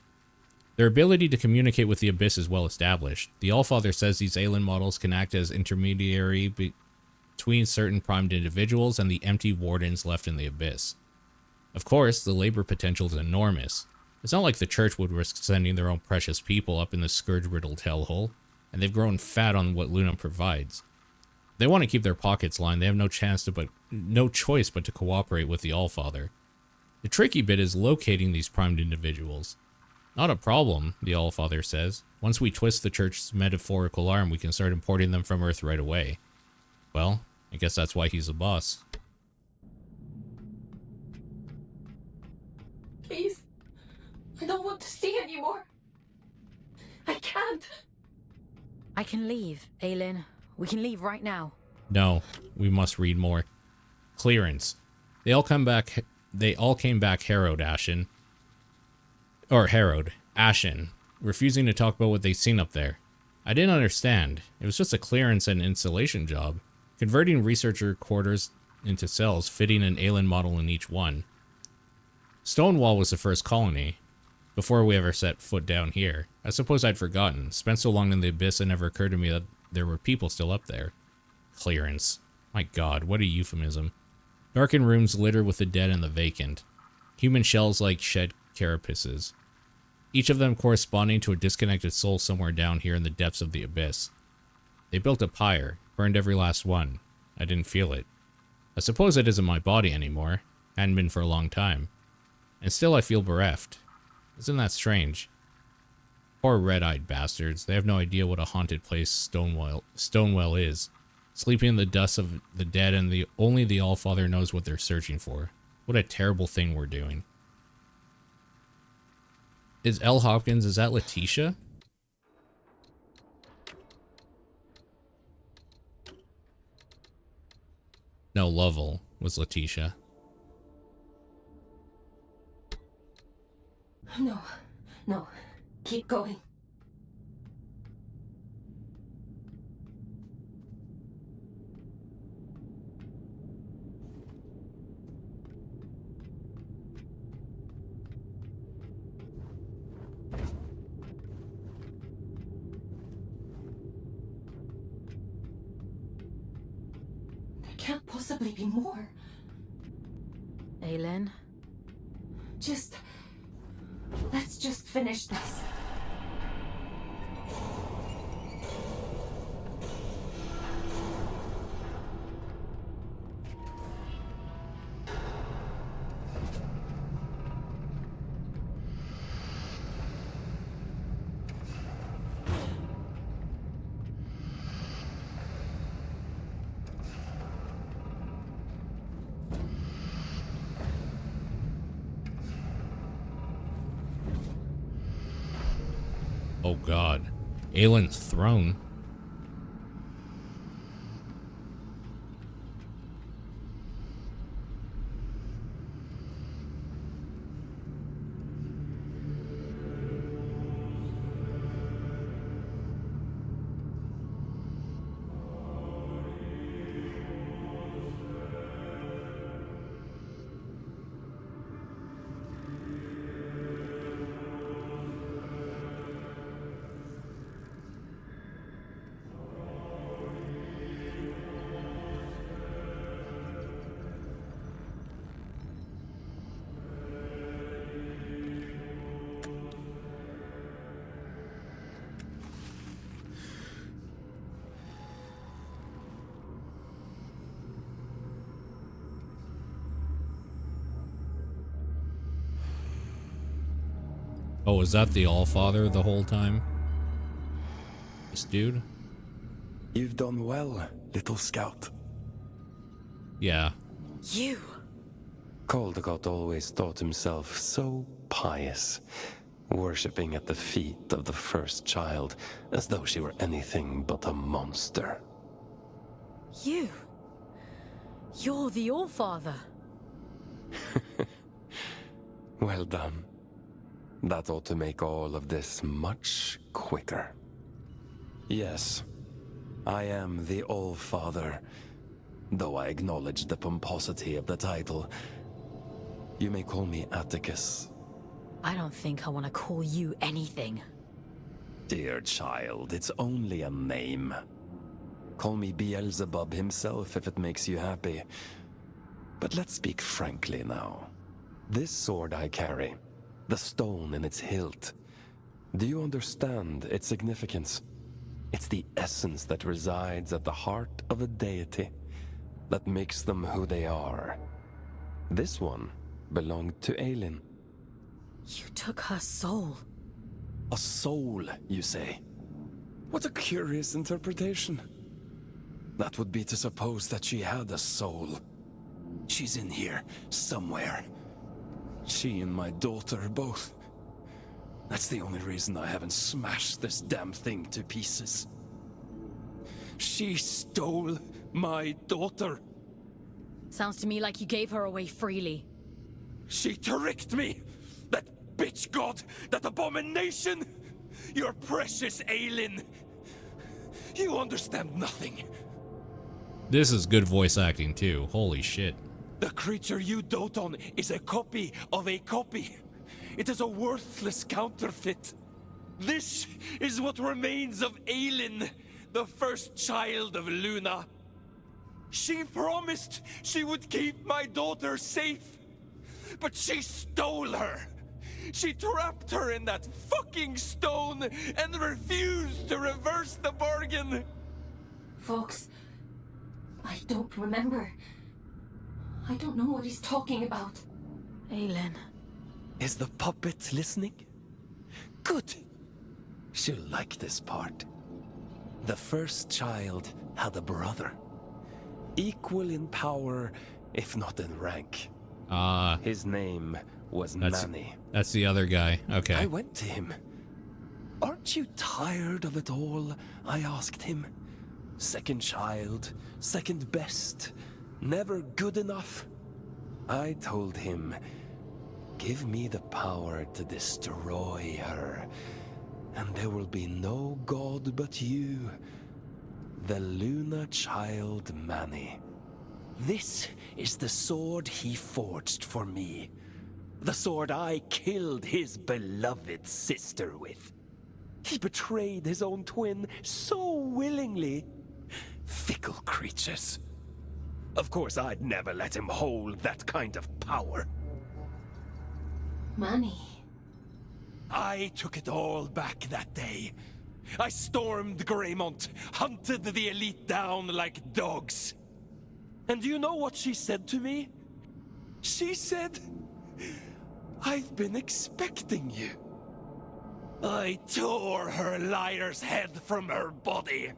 Their ability to communicate with the Abyss is well established. The Allfather says these Aelin models can act as intermediary between certain primed individuals and the empty wardens left in the Abyss. Of course, the labor potential is enormous. It's not like the Church would risk sending their own precious people up in the scourge-riddled hellhole, and they've grown fat on what Luna provides. If they want to keep their pockets lined, they have no choice but to cooperate with the Allfather. The tricky bit is locating these primed individuals. Not a problem, the Allfather says. Once we twist the Church's metaphorical arm, we can start importing them from Earth right away. Well, I guess that's why he's the boss. Please. I don't want to see anymore. I can't. I can leave, Aelin. We can leave right now. No, we must read more. Clearance. They all came back harrowed, Ashen, refusing to talk about what they'd seen up there. I didn't understand. It was just a clearance and installation job. Converting researcher quarters into cells, fitting an Aelin model in each one. Stonewall was the first colony. before we ever set foot down here. I suppose I'd forgotten. Spent so long in the abyss it never occurred to me that there were people still up there. Clearance. My god, what a euphemism. Darkened rooms littered with the dead and the vacant. Human shells like shed carapaces. Each of them corresponding to a disconnected soul somewhere down here in the depths of the abyss. They built a pyre, burned every last one. I didn't feel it. I suppose it isn't my body anymore. Hadn't been for a long time. And still I feel bereft. Isn't that strange? Poor red-eyed bastards. They have no idea what a haunted place Stonewell is. Sleeping in the dust of the dead, and only the Allfather knows what they're searching for. What a terrible thing we're doing. Is L. Hopkins, is that Letitia? No, Lovell was Letitia. No, no. Keep going. Can't possibly be more. Aelin? Let's just finish this. Oh god. Aelin's throne. Oh, is that the Allfather the whole time? This dude? You've done well, little scout. Yeah. You! Caldecott always thought himself so pious, worshipping at the feet of the first child as though she were anything but a monster. You! You're the Allfather! Well done. That ought to make all of this much quicker. Yes, I am the Allfather, though I acknowledge the pomposity of the title. You may call me Atticus. I don't think I want to call you anything. Dear child, it's only a name. Call me Beelzebub himself if it makes you happy. But let's speak frankly now. This sword I carry, the stone in its hilt, do you understand its significance? It's the essence that resides at the heart of a deity, that makes them who they are. This one belonged to Aelin. You took her soul. A soul, you say? What a curious interpretation. That would be to suppose that she had a soul. She's in here, somewhere. She and my daughter both. That's the only reason I haven't smashed this damn thing to pieces. She stole my daughter. Sounds to me like you gave her away freely. She tricked me! That bitch god! That abomination! Your precious Aelin! You understand nothing. This is good voice acting too. Holy shit. The creature you dote on is a copy of a copy. It is a worthless counterfeit. This is what remains of Aelin, the first child of Luna. She promised she would keep my daughter safe, but she stole her. She trapped her in that fucking stone and refused to reverse the bargain. Folks, I don't remember. I don't know what he's talking about. Aelin. Is the puppet listening? Good. She'll like this part. The first child had a brother. Equal in power, if not in rank. His name was Manny. That's the other guy. Okay. I went to him. Aren't you tired of it all? I asked him. Second child, second best, never good enough. I told him, give me the power to destroy her, and there will be no god but you, the Luna child Manny. This is the sword he forged for me. The sword I killed his beloved sister with. He betrayed his own twin so willingly. Fickle creatures. Of course, I'd never let him hold that kind of power. Manny. I took it all back that day. I stormed Greymont, hunted the elite down like dogs. And do you know what she said to me? She said, I've been expecting you. I tore her liar's head from her body.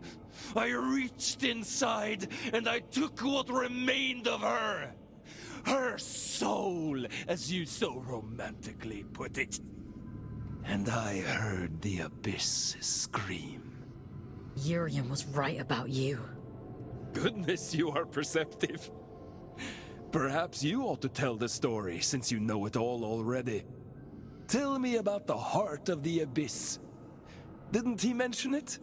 I reached inside and I took what remained of her. Her soul, as you so romantically put it. And I heard the abyss scream. Urian was right about you. Goodness, you are perceptive. Perhaps you ought to tell the story, since you know it all already. Tell me about the heart of the abyss. Didn't he mention it?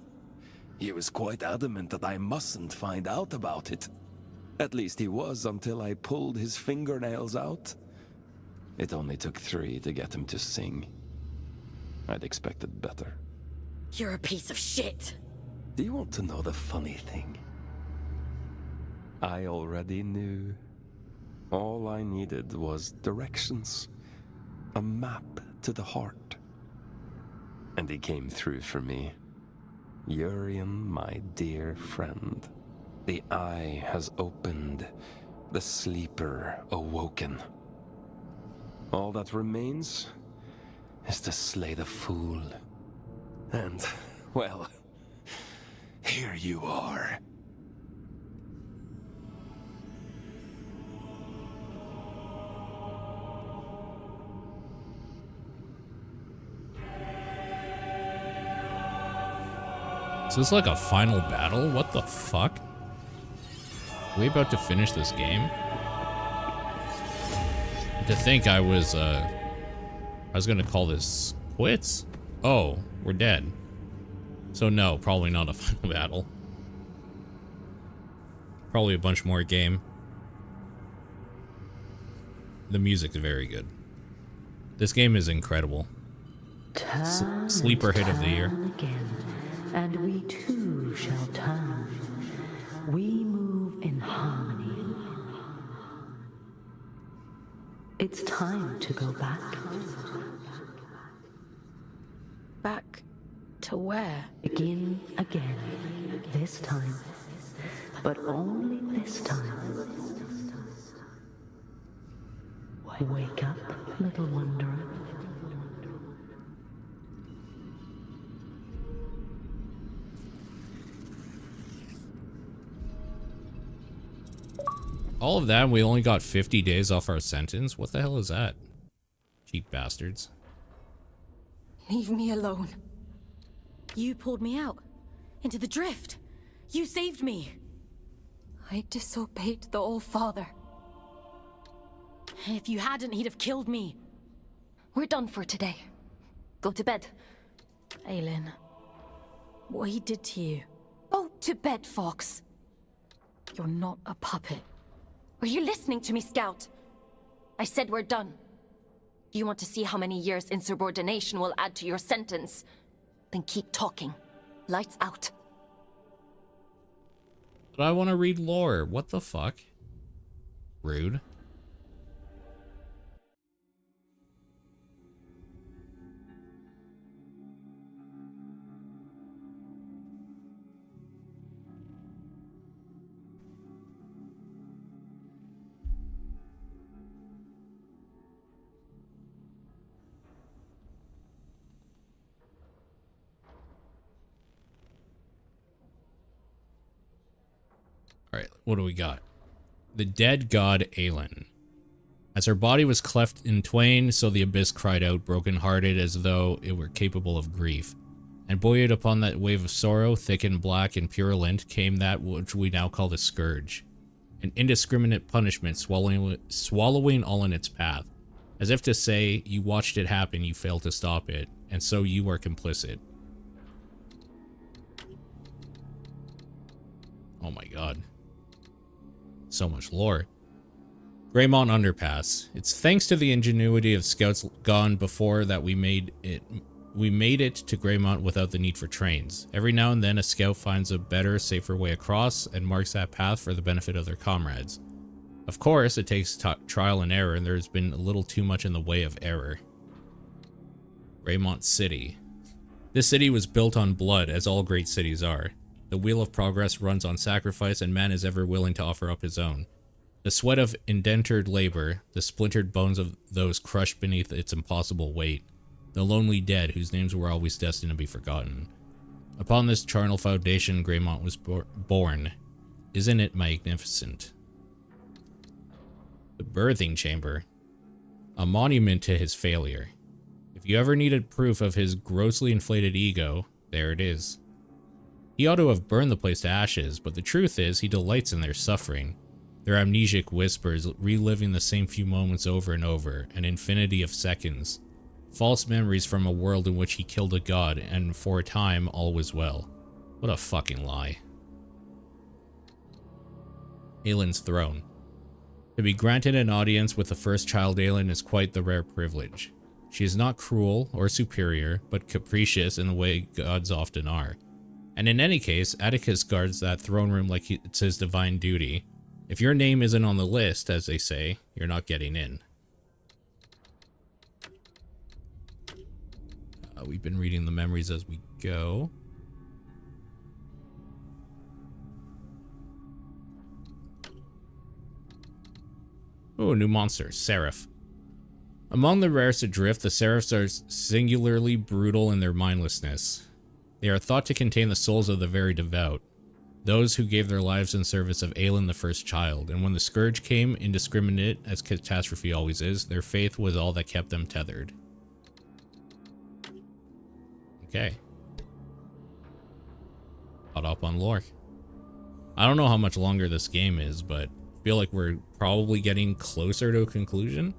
He was quite adamant that I mustn't find out about it. At least he was until I pulled his fingernails out. It only took 3 to get him to sing. I'd expected better. You're a piece of shit. Do you want to know the funny thing? I already knew. All I needed was directions. A map to the heart. And he came through for me. Urian, my dear friend. The eye has opened. The sleeper awoken. All that remains is to slay the fool. And, well, here you are. Is this like a final battle? What the fuck? Are we about to finish this game? To think I was gonna call this quits. Oh, we're dead. So no, probably not a final battle. Probably a bunch more game. The music's very good. This game is incredible. Sleeper hit of the year. Again, and we too shall turn. We move in harmony. It's time to go back. Back to where? Begin again. This time. But only this time. Wake up, little wanderer. All of that, and we only got 50 days off our sentence? What the hell is that? Cheap bastards. Leave me alone. You pulled me out. Into the drift. You saved me. I disobeyed the All-Father. If you hadn't, he'd have killed me. We're done for today. Go to bed. Aelin, what he did to you. Go to bed, Fox. You're not a puppet. Were you listening to me, Scout? I said we're done. Do you want to see how many years insubordination will add to your sentence? Then keep talking. Lights out. But I want to read lore. What the fuck? Rude. Alright, what do we got? The dead god Aelin. As her body was cleft in twain, so the abyss cried out, broken-hearted, as though it were capable of grief. And buoyed upon that wave of sorrow, thick and black and purulent, came that which we now call the Scourge. An indiscriminate punishment swallowing all in its path. As if to say, you watched it happen, you failed to stop it, and so you are complicit. Oh my god. So much lore. Greymont Underpass. It's thanks to the ingenuity of scouts gone before that we made it to Greymont without the need for trains. Every now and then a scout finds a better, safer way across and marks that path for the benefit of their comrades. Of course, it takes trial and error, and there's been a little too much in the way of error. Greymont City. This city was built on blood, as all great cities are. The wheel of progress runs on sacrifice, and man is ever willing to offer up his own. The sweat of indentured labor, the splintered bones of those crushed beneath its impossible weight, the lonely dead whose names were always destined to be forgotten. Upon this charnel foundation, Greymont was born. Isn't it magnificent? The birthing chamber. A monument to his failure. If you ever needed proof of his grossly inflated ego, there it is. He ought to have burned the place to ashes, but the truth is, he delights in their suffering. Their amnesic whispers, reliving the same few moments over and over, an infinity of seconds. False memories from a world in which he killed a god, and for a time, all was well. What a fucking lie. Aelin's throne. To be granted an audience with the first child Aelin is quite the rare privilege. She is not cruel or superior, but capricious in the way gods often are. And in any case, Atticus guards that throne room like it's his divine duty. If your name isn't on the list, as they say, you're not getting in. We've been reading the memories as we go. Oh, new monster, Seraph. Among the rarest adrift, the Seraphs are singularly brutal in their mindlessness. They are thought to contain the souls of the very devout, those who gave their lives in service of Aelin the first child, and when the Scourge came, indiscriminate as catastrophe always is, their faith was all that kept them tethered. Okay. Caught up on lore. I don't know how much longer this game is, but I feel like we're probably getting closer to a conclusion.